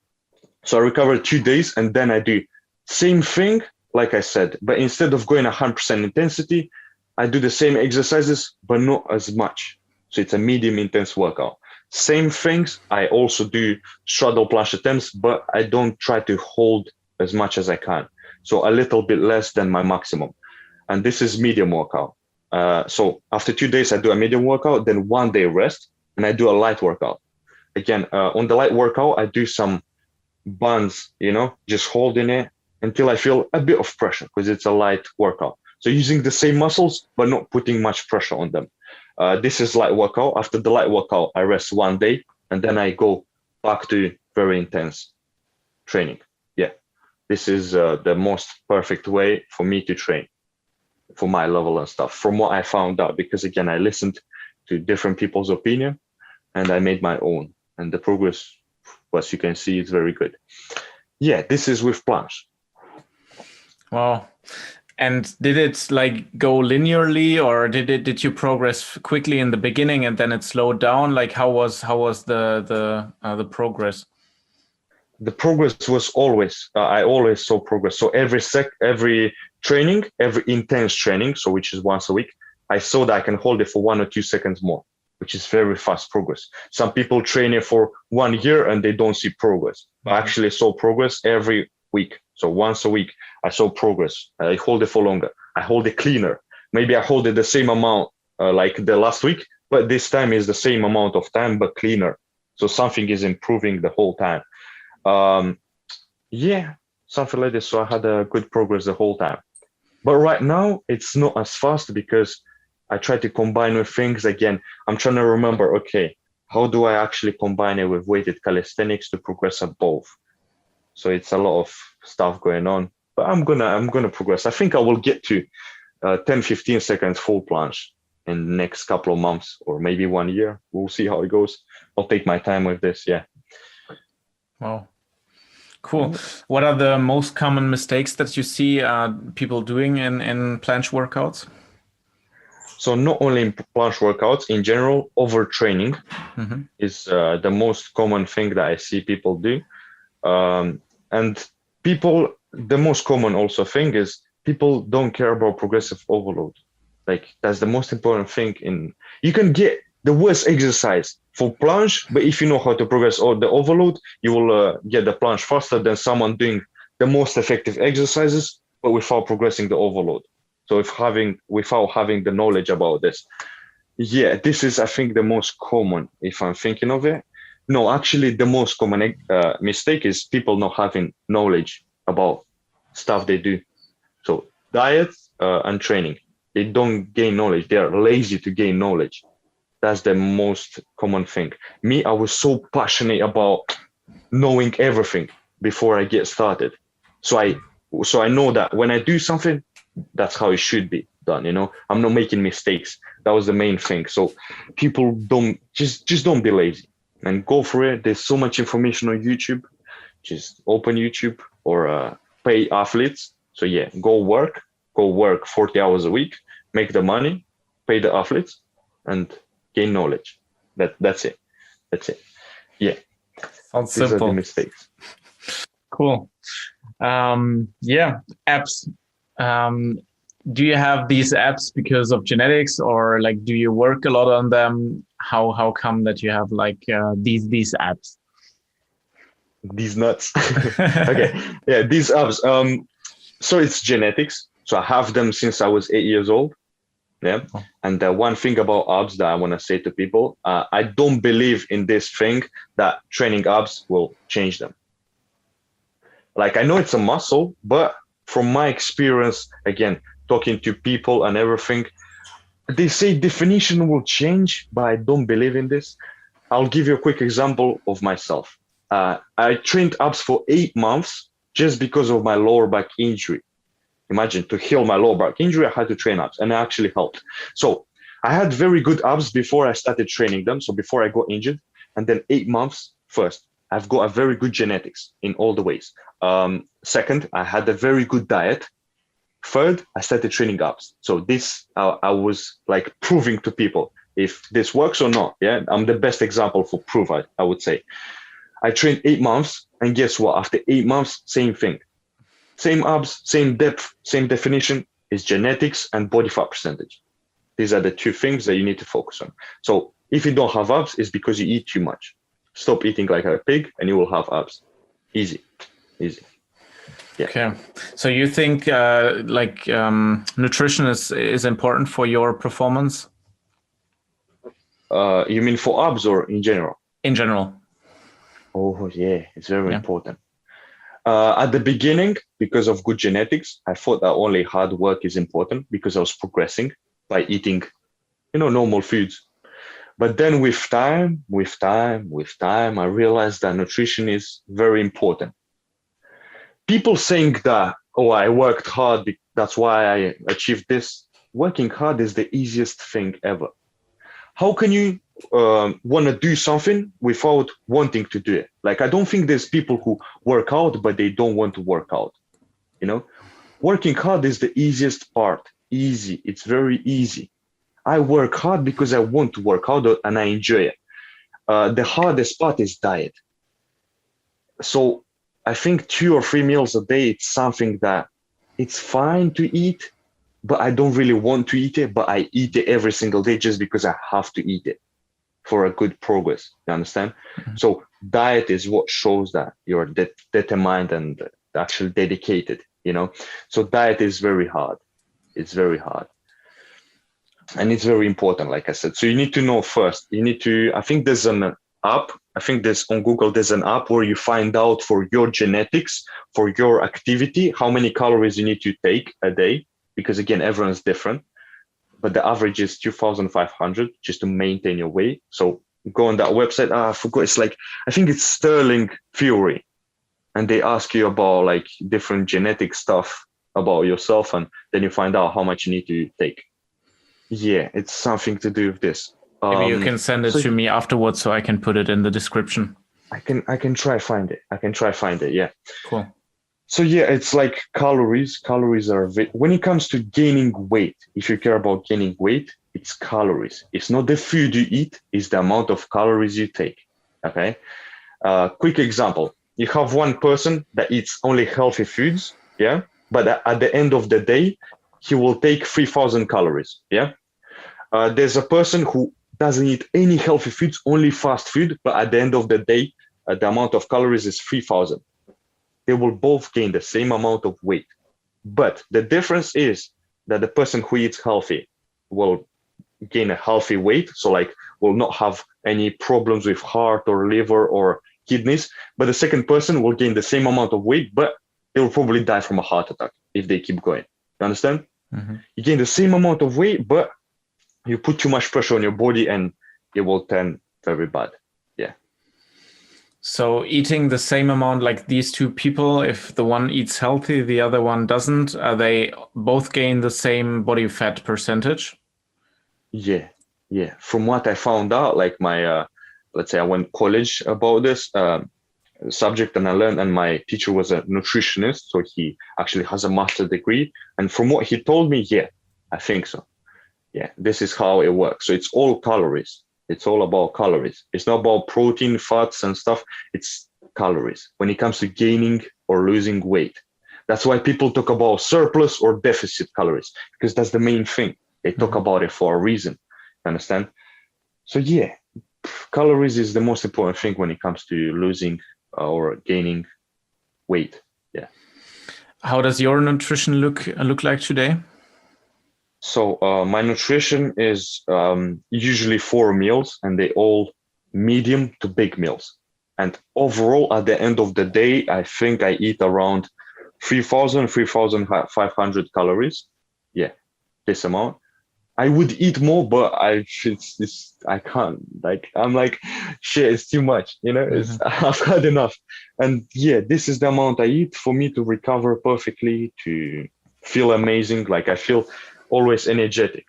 So I recover 2 days, and then I do same thing, like I said, but instead of going 100% intensity, I do the same exercises, but not as much. So it's a medium intense workout. Same things. I also do straddle planche attempts, but I don't try to hold as much as I can. So a little bit less than my maximum. And this is medium workout. So after 2 days, I do a medium workout, then 1 day rest, and I do a light workout. Again, on the light workout, I do some bands, just holding it until I feel a bit of pressure because it's a light workout. So using the same muscles, but not putting much pressure on them. This is light workout. After the light workout, I rest 1 day, and then I go back to very intense training. Yeah, this is the most perfect way for me to train for my level and stuff, from what I found out, because again, I listened to different people's opinion and I made my own, and the progress, as you can see, is very good. Yeah, this is with planche. Wow. And did it like go linearly, or did you progress quickly in the beginning and then it slowed down? Like how was the progress? The progress was always, I always saw progress. So every training, every intense training, so which is once a week, I saw that I can hold it for 1 or 2 seconds more, which is very fast progress. Some people train it for 1 year and they don't see progress. I actually saw progress every week. So once a week, I saw progress. I hold it for longer. I hold it cleaner. Maybe I hold it the same amount like the last week, but this time is the same amount of time, but cleaner. So something is improving the whole time. Yeah, something like this. So I had a good progress the whole time. But right now, it's not as fast because I try to combine with things. Again, I'm trying to remember, okay, how do I actually combine it with weighted calisthenics to progress at both? So it's a lot of stuff going on, but I'm gonna progress. I think I will get to 10-15 seconds full planche in the next couple of months, or maybe 1 year. We'll see how it goes. I'll take my time with this. Yeah. Wow. Cool. What are the most common mistakes that you see people doing in planche workouts? So not only in planche workouts, in general, overtraining is the most common thing that I see people do. And the most common also thing is people don't care about progressive overload. Like that's the most important thing. You can get the worst exercise for planche, but if you know how to progress or the overload, you will get the planche faster than someone doing the most effective exercises, but without progressing the overload. So without having the knowledge about this. Yeah, this is, I think, the most common, if I'm thinking of it. No, actually, the most common mistake is people not having knowledge about stuff they do. So diet and training, they don't gain knowledge. They are lazy to gain knowledge. That's the most common thing. Me, I was so passionate about knowing everything before I get started. So I know that when I do something, that's how it should be done. I'm not making mistakes. That was the main thing. So people don't don't be lazy and go for it. There's so much information on YouTube. Just open YouTube or pay athletes. So yeah, go work 40 hours a week, make the money, pay the athletes, and gain knowledge. That's it. Yeah. Sounds These simple. are the mistakes. Cool. Yeah, apps. Do you have these apps because of genetics, or like do you work a lot on them? How come that you have like these apps? These nuts. Okay. Yeah, these apps. So it's genetics. So I have them since I was 8 years old. Yeah. And one thing about abs that I want to say to people, I don't believe in this thing that training abs will change them. Like I know it's a muscle, but from my experience, again, talking to people and everything, they say definition will change, but I don't believe in this. I'll give you a quick example of myself. I trained abs for 8 months just because of my lower back injury. Imagine, to heal my lower back injury, I had to train abs, and it actually helped. So I had very good abs before I started training them. So before I got injured, and then 8 months first, I've got a very good genetics in all the ways. Second, I had a very good diet. Third, I started training abs. So this, I was like proving to people if this works or not. Yeah, I'm the best example for proof, I would say. I trained 8 months, and guess what? After 8 months, same thing. Same abs, same depth, same definition is genetics and body fat percentage. These are the two things that you need to focus on. So if you don't have abs, it's because you eat too much. Stop eating like a pig and you will have abs. Easy. Yeah. Okay. So you think nutrition is important for your performance? You mean for abs or in general? In general. Oh yeah, it's very important. At the beginning, because of good genetics, I thought that only hard work is important because I was progressing by eating, normal foods. But then with time, I realized that nutrition is very important. People saying that, oh, I worked hard, that's why I achieved this. Working hard is the easiest thing ever. How can you want to do something without wanting to do it? Like, I don't think there's people who work out, but they don't want to work out. Working hard is the easiest part. Easy. It's very easy. I work hard because I want to work out and I enjoy it. The hardest part is diet. So I think 2 or 3 meals a day, it's something that it's fine to eat, but I don't really want to eat it, but I eat it every single day just because I have to eat it for a good progress. You understand? Mm-hmm. So diet is what shows that you're determined and actually dedicated, So diet is very hard. It's very hard. And it's very important, like I said. So you need to know first. I think there's an app. I think on Google, there's an app where you find out for your genetics, for your activity, how many calories you need to take a day. Because again, everyone's different. But the average is 2,500 just to maintain your weight. So go on that website. I forgot. It's like, I think it's Sterling Theory. And they ask you about like different genetic stuff about yourself. And then you find out how much you need to take. Yeah, it's something to do with this. Maybe you can send it to me afterwards so I can put it in the description. I can try find it. Yeah. Cool. So yeah, it's like calories. Calories are when it comes to gaining weight. If you care about gaining weight, it's calories. It's not the food you eat, it's the amount of calories you take. Okay. Quick example. You have one person that eats only healthy foods. Yeah. But at the end of the day, he will take 3,000 calories. Yeah. There's a person who doesn't eat any healthy foods, only fast food, but at the end of the day, the amount of calories is 3,000. They will both gain the same amount of weight. But the difference is that the person who eats healthy will gain a healthy weight, so like will not have any problems with heart or liver or kidneys. But the second person will gain the same amount of weight, but they will probably die from a heart attack if they keep going. You understand? Mm-hmm. You gain the same amount of weight, but you put too much pressure on your body and it will turn very bad. Yeah. So eating the same amount, like these two people, if the one eats healthy, the other one doesn't, they both gain the same body fat percentage? Yeah. From what I found out, like my, let's say I went college about this subject and I learned, and my teacher was a nutritionist. So he actually has a master's degree. And from what he told me, yeah, I think so. Yeah, this is how it works. So it's all calories. It's all about calories. It's not about protein, fats and stuff. It's calories when it comes to gaining or losing weight. That's why people talk about surplus or deficit calories, because that's the main thing. They talk about it for a reason. Understand? So yeah, calories is the most important thing when it comes to losing or gaining weight. Yeah. How does your nutrition look like today? So my nutrition is usually 4 meals, and they all medium to big meals. And overall, at the end of the day, I think I eat around 3,000, 3,500 calories. Yeah, this amount. I would eat more, but I can't. Like, I'm like, shit, it's too much. I've had enough. And yeah, this is the amount I eat for me to recover perfectly, to feel amazing. Like I feel always energetic.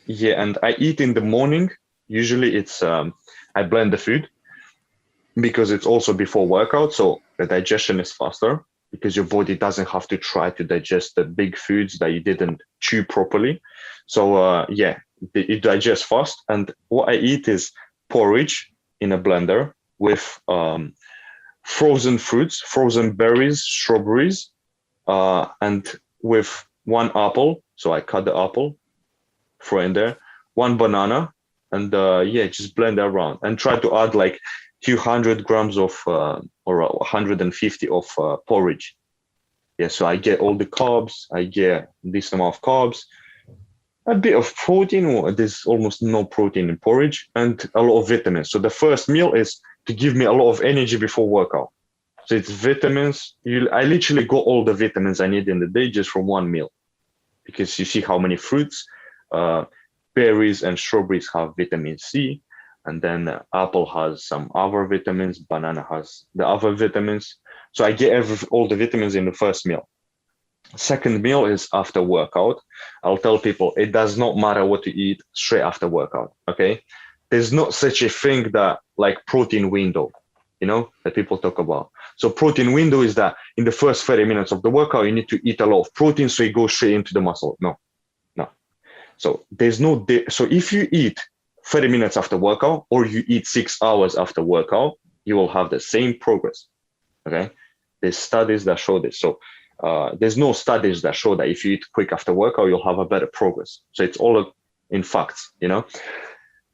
Yeah, and I eat in the morning. Usually it's, I blend the food because it's also before workout. So the digestion is faster because your body doesn't have to try to digest the big foods that you didn't chew properly. So yeah, it digests fast. And what I eat is porridge in a blender with frozen fruits, frozen berries, strawberries, and with one apple. So I cut the apple, throw in there, one banana, and just blend that around and try to add like 200 grams of or 150 of porridge. Yeah, so I get all the carbs, I get this amount of carbs, a bit of protein, or there's almost no protein in porridge, and a lot of vitamins. So the first meal is to give me a lot of energy before workout. So it's vitamins. I literally got all the vitamins I need in the day just from one meal, because you see how many fruits, berries and strawberries have vitamin C, and then apple has some other vitamins, banana has the other vitamins. So I get all the vitamins in the first meal. Second meal is after workout. I'll tell people it does not matter what you eat straight after workout. Okay, there's not such a thing that like protein window, that people talk about. So protein window is that in the first 30 minutes of the workout, you need to eat a lot of protein so you go straight into the muscle. No. So there's no, so if you eat 30 minutes after workout or you eat 6 hours after workout, you will have the same progress. Okay. There's studies that show this. So there's no studies that show that if you eat quick after workout, you'll have a better progress. So it's all in facts,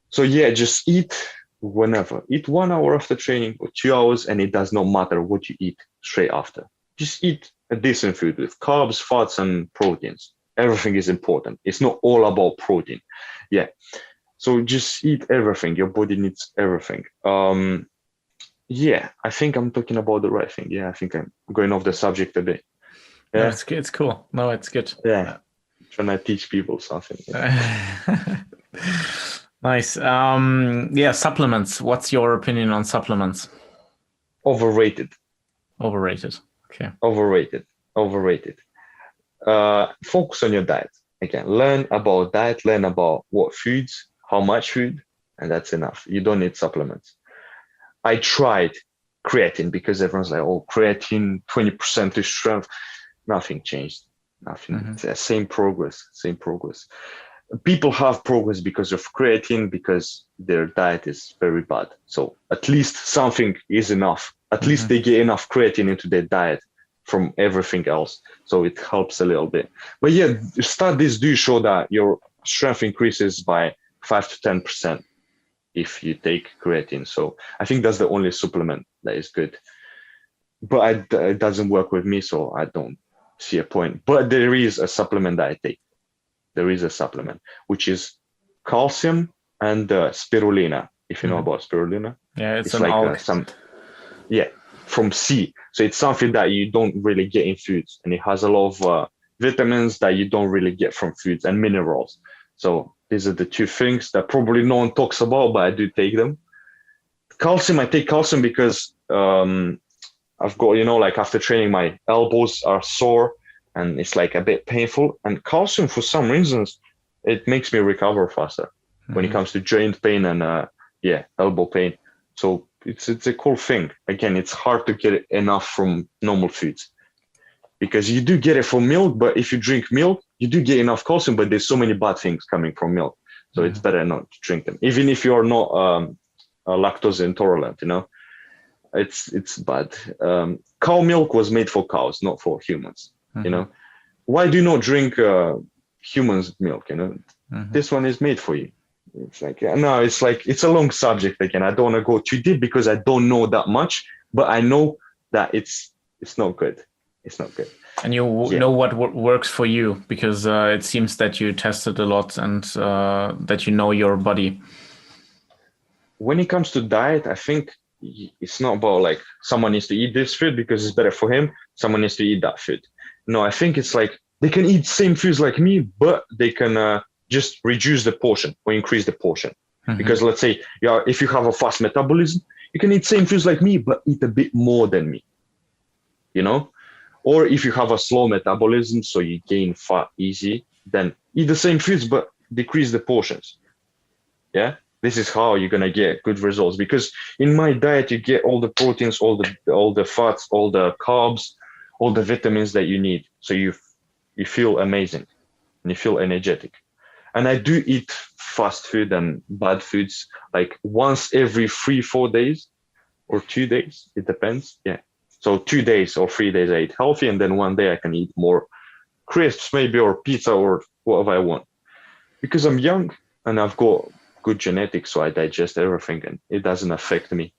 So yeah, just eat whenever. Eat 1 hour after training or 2 hours, and it does not matter what you eat straight after. Just eat a decent food with carbs, fats, and proteins. Everything is important. It's not all about protein. Yeah. So just eat everything. Your body needs everything. Yeah, I think I'm talking about the right thing. Yeah, I think I'm going off the subject a bit. Yeah, no, it's good. It's cool. No, it's good. Yeah, trying to teach people something. Nice. Yeah, supplements. What's your opinion on supplements? Overrated. Okay. Overrated. Focus on your diet. Again, learn about diet, learn about what foods, how much food, and that's enough. You don't need supplements. I tried creatine because everyone's like, oh, creatine, 20% to strength. Nothing changed. Nothing. Mm-hmm. It's the same progress. People have progress because of creatine, because their diet is very bad. So at least something is enough. At least they get enough creatine into their diet from everything else. So it helps a little bit. But yeah, studies do show that your strength increases by 5 to 10% if you take creatine. So I think that's the only supplement that is good. But it doesn't work with me, so I don't see a point. But there is a supplement that I take. There is a supplement, which is calcium and spirulina, if you know about spirulina. Yeah, it's like from sea. So it's something that you don't really get in foods, and it has a lot of vitamins that you don't really get from foods, and minerals. So these are the two things that probably no one talks about, but I do take them. Calcium, I take calcium because I've got, like after training, my elbows are sore and it's like a bit painful. And calcium, for some reasons, it makes me recover faster when it comes to joint pain and elbow pain. So it's a cool thing. Again, it's hard to get enough from normal foods because you do get it from milk, but if you drink milk, you do get enough calcium, but there's so many bad things coming from milk. So it's better not to drink them. Even if you're not lactose intolerant, it's bad. Cow milk was made for cows, not for humans. Why do you not drink humans milk? This one is made for you. It's like, no, it's a long subject. Again, I don't want to go too deep because I don't know that much, but I know that it's not good. It's not good. And you know what works for you, because it seems that you tested a lot and that you know your body. When it comes to diet, I think it's not about like someone needs to eat this food because it's better for him. Someone needs to eat that food. No, I think it's like they can eat same foods like me, but they can just reduce the portion or increase the portion. Because let's say if you have a fast metabolism, you can eat same foods like me, but eat a bit more than me. Or if you have a slow metabolism, so you gain fat easy, then eat the same foods, but decrease the portions. Yeah. This is how you're gonna get good results, because in my diet you get all the proteins, all the fats, all the carbs, all the vitamins that you need. So you feel amazing and you feel energetic. And I do eat fast food and bad foods like once every 3-4 days. or 2 days. It depends. Yeah. So 2 days or 3 days I eat healthy, and then one day I can eat more crisps maybe, or pizza, or whatever I want. Because I'm young and I've got good genetics, so I digest everything and it doesn't affect me.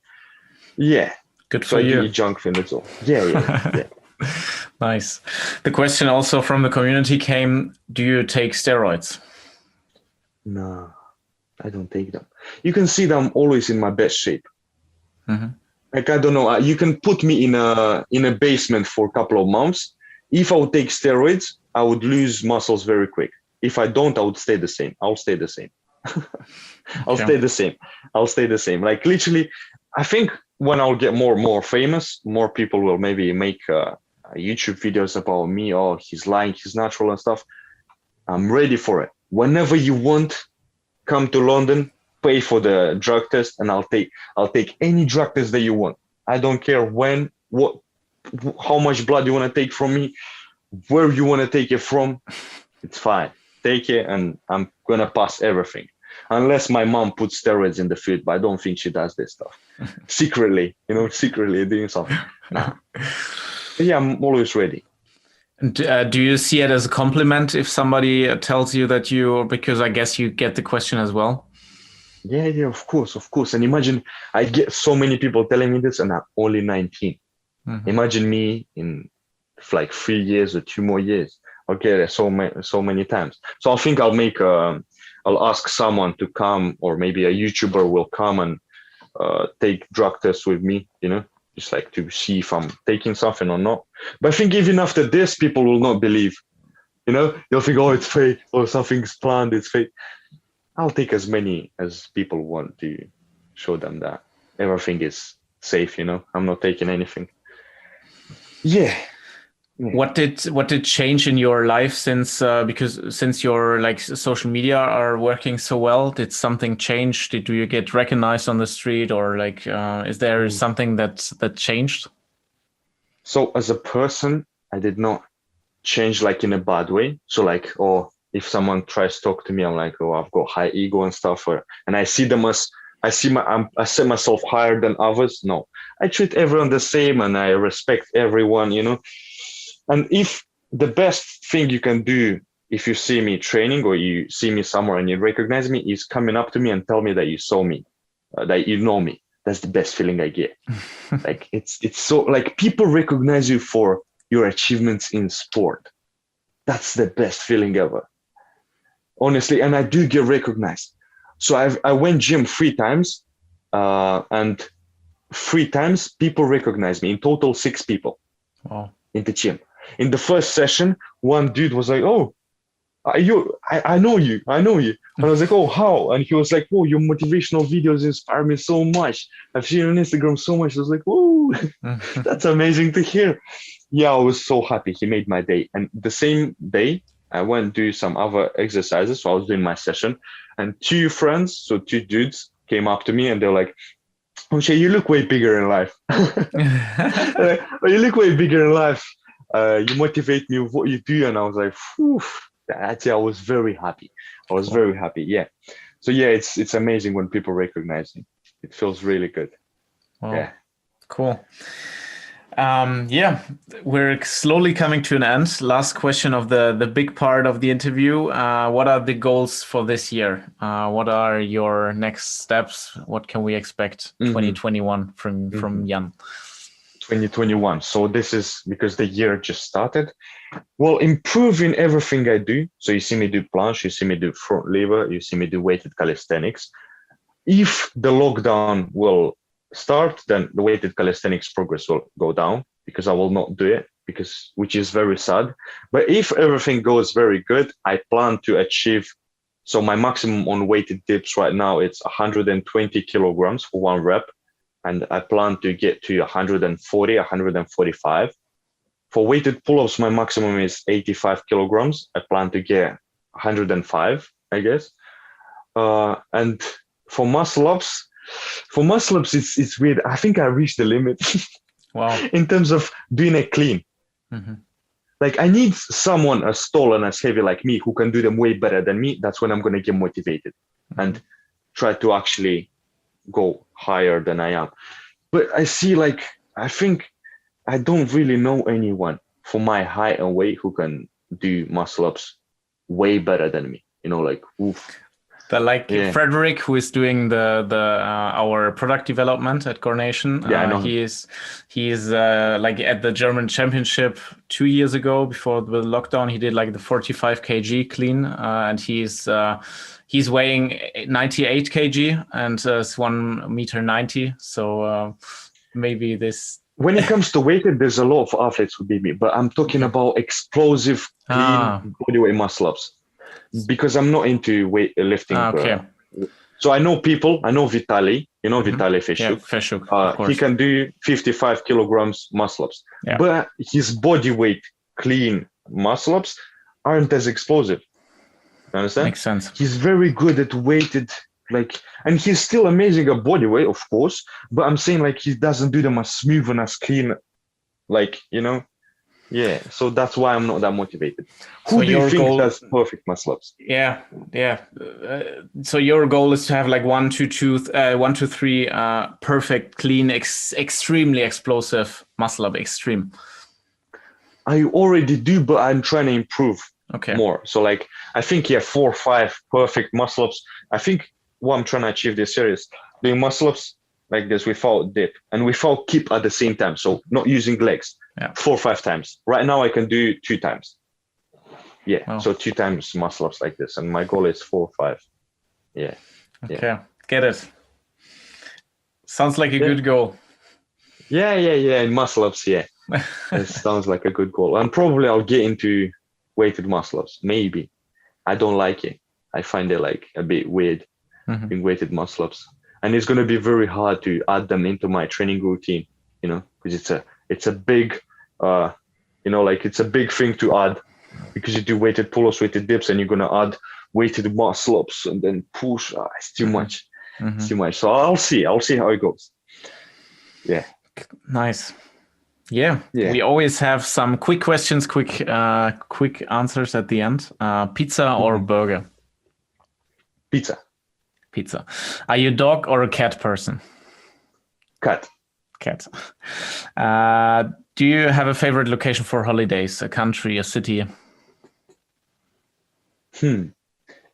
Yeah. Good So for I do you. eat junk food as well. Yeah. Nice. The question also from the community came, do you take steroids? No, I don't take them. You can see that I'm always in my best shape. Mm-hmm. Like, I don't know, you can put me in a basement for a couple of months. If I would take steroids, I would lose muscles very quick. If I don't, I would stay the same. I'll stay the same. I'll stay the same. Like, literally, I think when I'll get more famous, more people will maybe make YouTube videos about me. Oh, he's lying, he's natural and stuff. I'm ready for it. Whenever you want, come to London, pay for the drug test, and I'll take any drug test that you want. I don't care when, how much blood you want to take from me, where you want to take it from. It's fine. Take it, and I'm gonna pass everything. Unless my mom puts steroids in the food, but I don't think she does this stuff. Secretly doing something. Nah. Yeah, I'm always ready. And, do you see it as a compliment if somebody tells you that because I guess you get the question as well? Yeah, of course. And imagine, I get so many people telling me this, and I'm only 19. Mm-hmm. Imagine me in like 3 years or 2 more years. Okay, there's so many times. So I think I'll ask someone to come, or maybe a YouTuber will come and take drug tests with me, just like to see if I'm taking something or not. But I think even after this, people will not believe, they'll think, oh, it's fake, or something's planned, it's fake. I'll take as many as people want to show them that everything is safe, I'm not taking anything. Yeah. What did change in your life since your like social media are working so well? Did something change? Do you get recognized on the street, or like is there something that changed? So as a person, I did not change like in a bad way. So like, if someone tries to talk to me, I'm like, I've got high ego and stuff, and I see them as I set myself higher than others. No, I treat everyone the same, and I respect everyone, And if the best thing you can do, if you see me training or you see me somewhere and you recognize me, is coming up to me and tell me that you saw me, that you know me. That's the best feeling I get. Like, it's so, like, people recognize you for your achievements in sport. That's the best feeling ever, honestly. And I do get recognized. So I went gym 3 times, and 3 times people recognize me. In total, 6 people. Wow. In the gym. In the first session, one dude was like, "Oh, I know you. And I was like, "Oh, how?" And he was like, "Oh, your motivational videos inspire me so much. I've seen you on Instagram so much." I was like, "Oh, that's amazing to hear." Yeah, I was so happy. He made my day. And the same day, I went to do some other exercises. So I was doing my session, and 2 friends, so 2 dudes, came up to me and they're like, "Moshe, you look way bigger in life." You look way bigger in life. You motivate me with what you do. And I was like, phew, I was very happy. Very happy. Yeah. So yeah, it's amazing when people recognize me. It feels really good. Wow. Yeah. Cool. Yeah, we're slowly coming to an end. Last question of the big part of the interview. What are the goals for this year? What are your next steps? What can we expect 2021 from Jan? 2021. So this is because the year just started. Well, improving everything I do. So you see me do planche, you see me do front lever, you see me do weighted calisthenics. If the lockdown will start, then the weighted calisthenics progress will go down, because I will not do it, which is very sad. But if everything goes very good, I plan to achieve. So my maximum on weighted dips right now, it's 120 kilograms for 1 rep. And I plan to get to 140, 145. For weighted pull-ups, my maximum is 85 kilograms. I plan to get 105, I guess. And for muscle-ups, it's weird. I think I reached the limit. Wow. In terms of doing a clean. Mm-hmm. Like, I need someone as tall and as heavy like me who can do them way better than me. That's when I'm going to get motivated and try to actually go higher than I am. But I see like, I think I don't really know anyone for my height and weight who can do muscle ups way better than me. Like, oof. The Frederick, who is doing the our product development at Gornation. Yeah, I know. He is like at the German Championship 2 years ago before the lockdown. He did like the 45 kg clean, and he's weighing 98 kg and is 1.90 m. So maybe this. When it comes to weighted, there's a lot of athletes who beat me, but I'm talking about explosive, clean bodyweight muscle ups. Because I'm not into weightlifting. Okay. So I know people. I know Vitaly. You know Vitaly Feshuk. Yeah, Feshuk, of course. He can do 55 kilograms muscle ups, but his body weight clean muscle ups aren't as explosive. You understand? Makes sense. He's very good at weighted, and he's still amazing at body weight, of course. But I'm saying like he doesn't do them as smooth and as clean, Yeah, so that's why I'm not that motivated. Who do you think does perfect muscle ups? Yeah. So your goal is to have like 1 to 3 perfect, clean, extremely explosive muscle up, extreme. I already do, but I'm trying to improve more. So like, I think 4 or 5 perfect muscle ups. I think what I'm trying to achieve this series, doing muscle ups like this without dip and without keep at the same time. So not using legs. 4 or 5 times. Right now I can do 2 times. So 2 times muscle ups like this, and my goal is 4 or 5. Get it. Sounds like a good goal. Muscle ups. It sounds like a good goal, and probably I'll get into weighted muscle ups. Maybe. I don't like it. I find it like a bit weird in weighted muscle ups, and it's going to be very hard to add them into my training routine, because it's a big it's a big thing to add, because you do weighted pull-ups, weighted dips, and you're going to add weighted muscle ups and then push. It's too much. It's too much. So I'll see how it goes. Nice. We always have some quick questions, quick answers at the end. Pizza or burger? Pizza. Are you a dog or a cat person? Cat. Do you have a favorite location for holidays? A country, a city?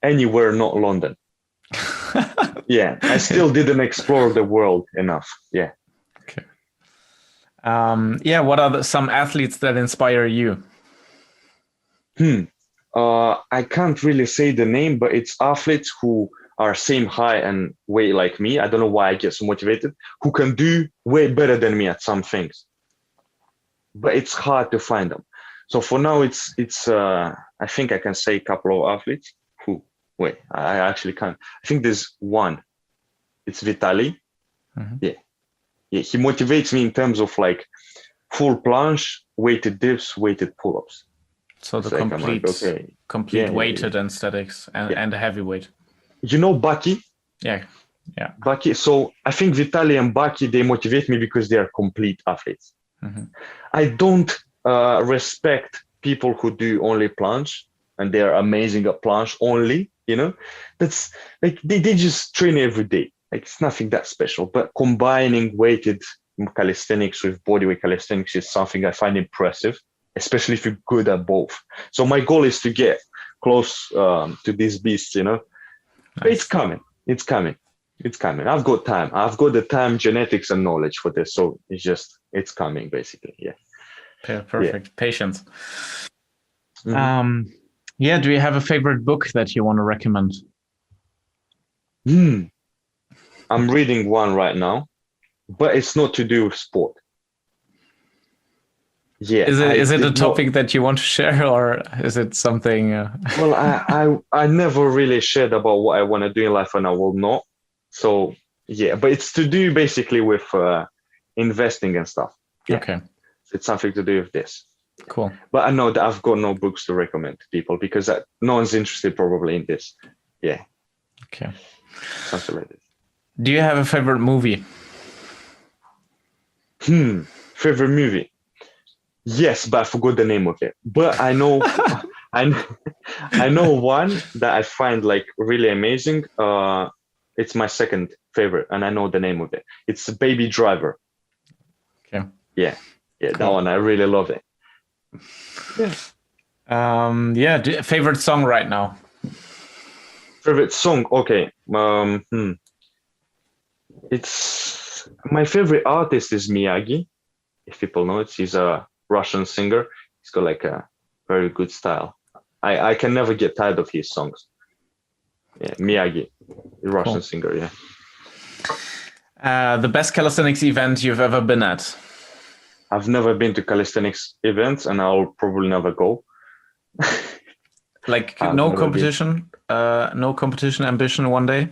Anywhere, not London. I still didn't explore the world enough. Okay. What are some athletes that inspire you? I can't really say the name, but it's athletes who are same height and weight like me. I don't know why I get so motivated, who can do way better than me at some things. But it's hard to find them. So for now, it's I think I can say a couple of athletes who, I actually can't. I think there's one. It's Vitaly. He motivates me in terms of like full planche, weighted dips, weighted pull-ups. So the complete weighted and statics and a heavyweight. Baki? Yeah. Baki. So I think Vitaly and Baki, they motivate me because they are complete athletes. I don't respect people who do only planche and they are amazing at planche only, That's like they just train every day. Like it's nothing that special. But combining weighted calisthenics with bodyweight calisthenics is something I find impressive, especially if you're good at both. So my goal is to get close to these beasts, Nice. But it's coming. I've got time. I've got the time, genetics, and knowledge for this. So it's coming, basically. Perfect. Patience. Do you have a favorite book that you want to recommend? I'm reading one right now, but it's not to do with sport. Is it a topic that you want to share, or is it something? Well, I never really shared about what I want to do in life, and I will not. So but it's to do basically with investing and stuff. Okay. It's something to do with this. Cool. But I know that I've got no books to recommend to people because no one's interested probably in this. Okay. Something like this. Do you have a favorite movie? Favorite movie? Yes, but I forgot the name of it. But I know, I know one that I find like really amazing. It's my second favorite, and I know the name of it. It's Baby Driver. Yeah, that one, I really love it. Favorite song right now? Favorite song? Okay. It's my favorite artist is Miyagi. If people know it, he's a Russian singer. He's got like a very good style. I can never get tired of his songs. Yeah, Miyagi, the Russian singer. Yeah. The best calisthenics event you've ever been at? I've never been to calisthenics events, and I'll probably never go. Like no competition, no competition ambition one day?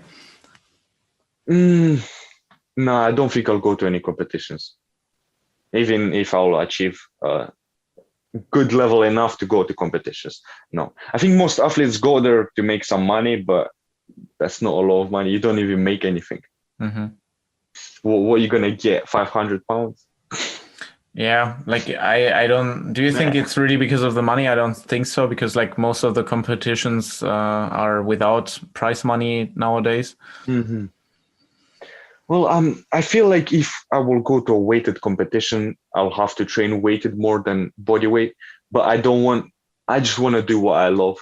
No, I don't think I'll go to any competitions. Even if I'll achieve a good level enough to go to competitions. No, I think most athletes go there to make some money, but that's not a lot of money. You don't even make anything. Mm-hmm. What are you going to get? 500 pounds? Yeah, like I don't. Do you think it's really because of the money? I don't think so, because like most of the competitions are without prize money nowadays. Mm-hmm. Well, I feel like if I will go to a weighted competition, I'll have to train weighted more than body weight. But I just want to do what I love,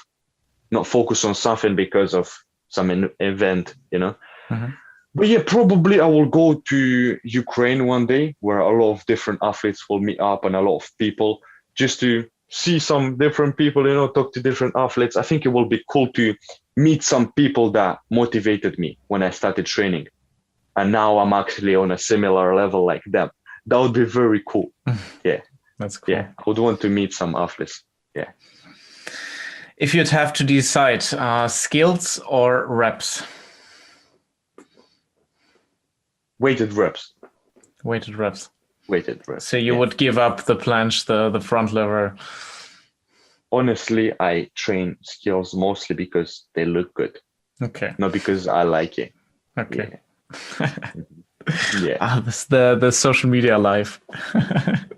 not focus on something because of some event, you know. Mm-hmm. But yeah, probably I will go to Ukraine one day, where a lot of different athletes will meet up and a lot of people, just to see some different people, you know, talk to different athletes. I think it will be cool to meet some people that motivated me when I started training. And now I'm actually on a similar level like them. That would be very cool. Yeah. That's cool. Yeah, I would want to meet some athletes. Yeah. If you'd have to decide, skills or reps? Weighted reps. Weighted reps. Weighted reps. So you would give up the planche, the front lever? Honestly, I train skills mostly because they look good. Okay. Not because I like it. Okay. Yeah. That's the social media life.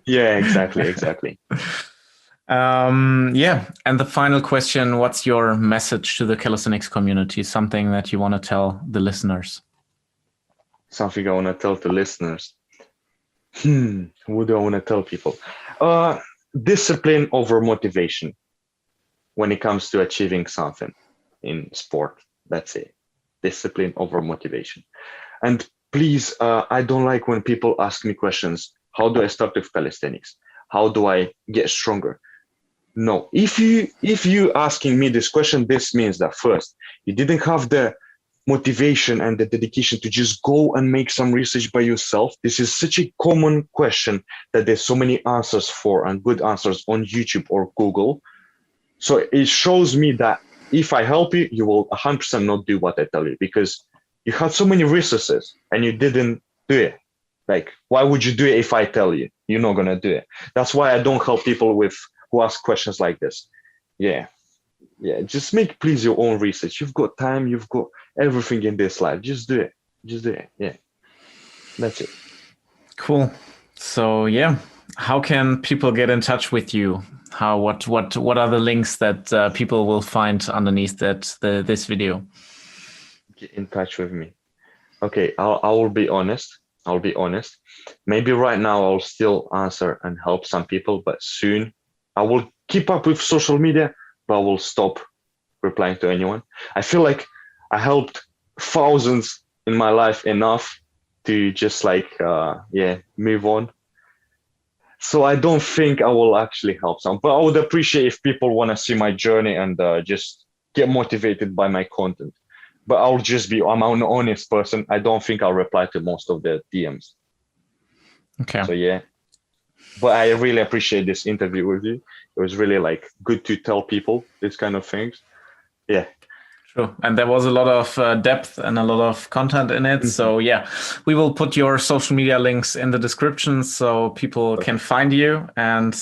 Yeah, exactly. And the final question, what's your message to the calisthenics community? Something that you want to tell the listeners? Something I want to tell the listeners. What do I want to tell people? Discipline over motivation when it comes to achieving something in sport. That's it. Discipline over motivation. And please, I don't like when people ask me questions. How do I start with calisthenics? How do I get stronger? No, if you asking me this question, this means that first, you didn't have the motivation and the dedication to just go and make some research by yourself. This is such a common question that there's so many answers for, and good answers on YouTube or Google. So it shows me that if I help you, you will 100% not do what I tell you, because you had so many resources and you didn't do it. Like, why would you do it if I tell you? You're not going to do it. That's why I don't help people who ask questions like this. Yeah, just make, please, your own research. You've got time, you've got everything in this life. Just do it. Yeah, that's it. Cool. So how can people get in touch with you? What are the links that people will find underneath this video? Get in touch with me. Okay, I will be honest. Maybe right now I'll still answer and help some people, but soon I will keep up with social media, but I will stop replying to anyone. I feel like I helped thousands in my life enough to just move on. So I don't think I will actually help some, but I would appreciate if people want to see my journey and just get motivated by my content. But I'm an honest person. I don't think I'll reply to most of the DMs. Okay. So yeah, but I really appreciate this interview with you. It was really good to tell people these kind of things. Yeah. True. And there was a lot of depth and a lot of content in it. Mm-hmm. So we will put your social media links in the description so people can find you. And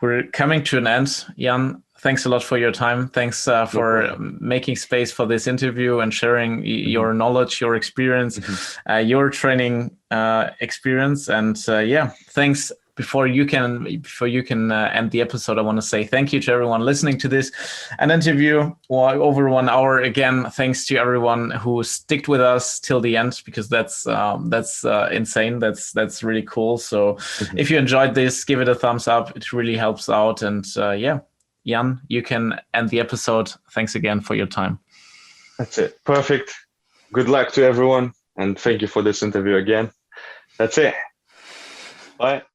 we're coming to an end. Jan, thanks a lot for your time. Thanks for making space for this interview and sharing your knowledge, your experience, your training experience. And thanks before you can end the episode, I want to say thank you to everyone listening to this, an interview over 1 hour. Again, thanks to everyone who sticked with us till the end, because that's insane. That's really cool. So if you enjoyed this, give it a thumbs up. It really helps out. And Jan, you can end the episode. Thanks again for your time. That's it. Perfect. Good luck to everyone. And thank you for this interview again. That's it. Bye.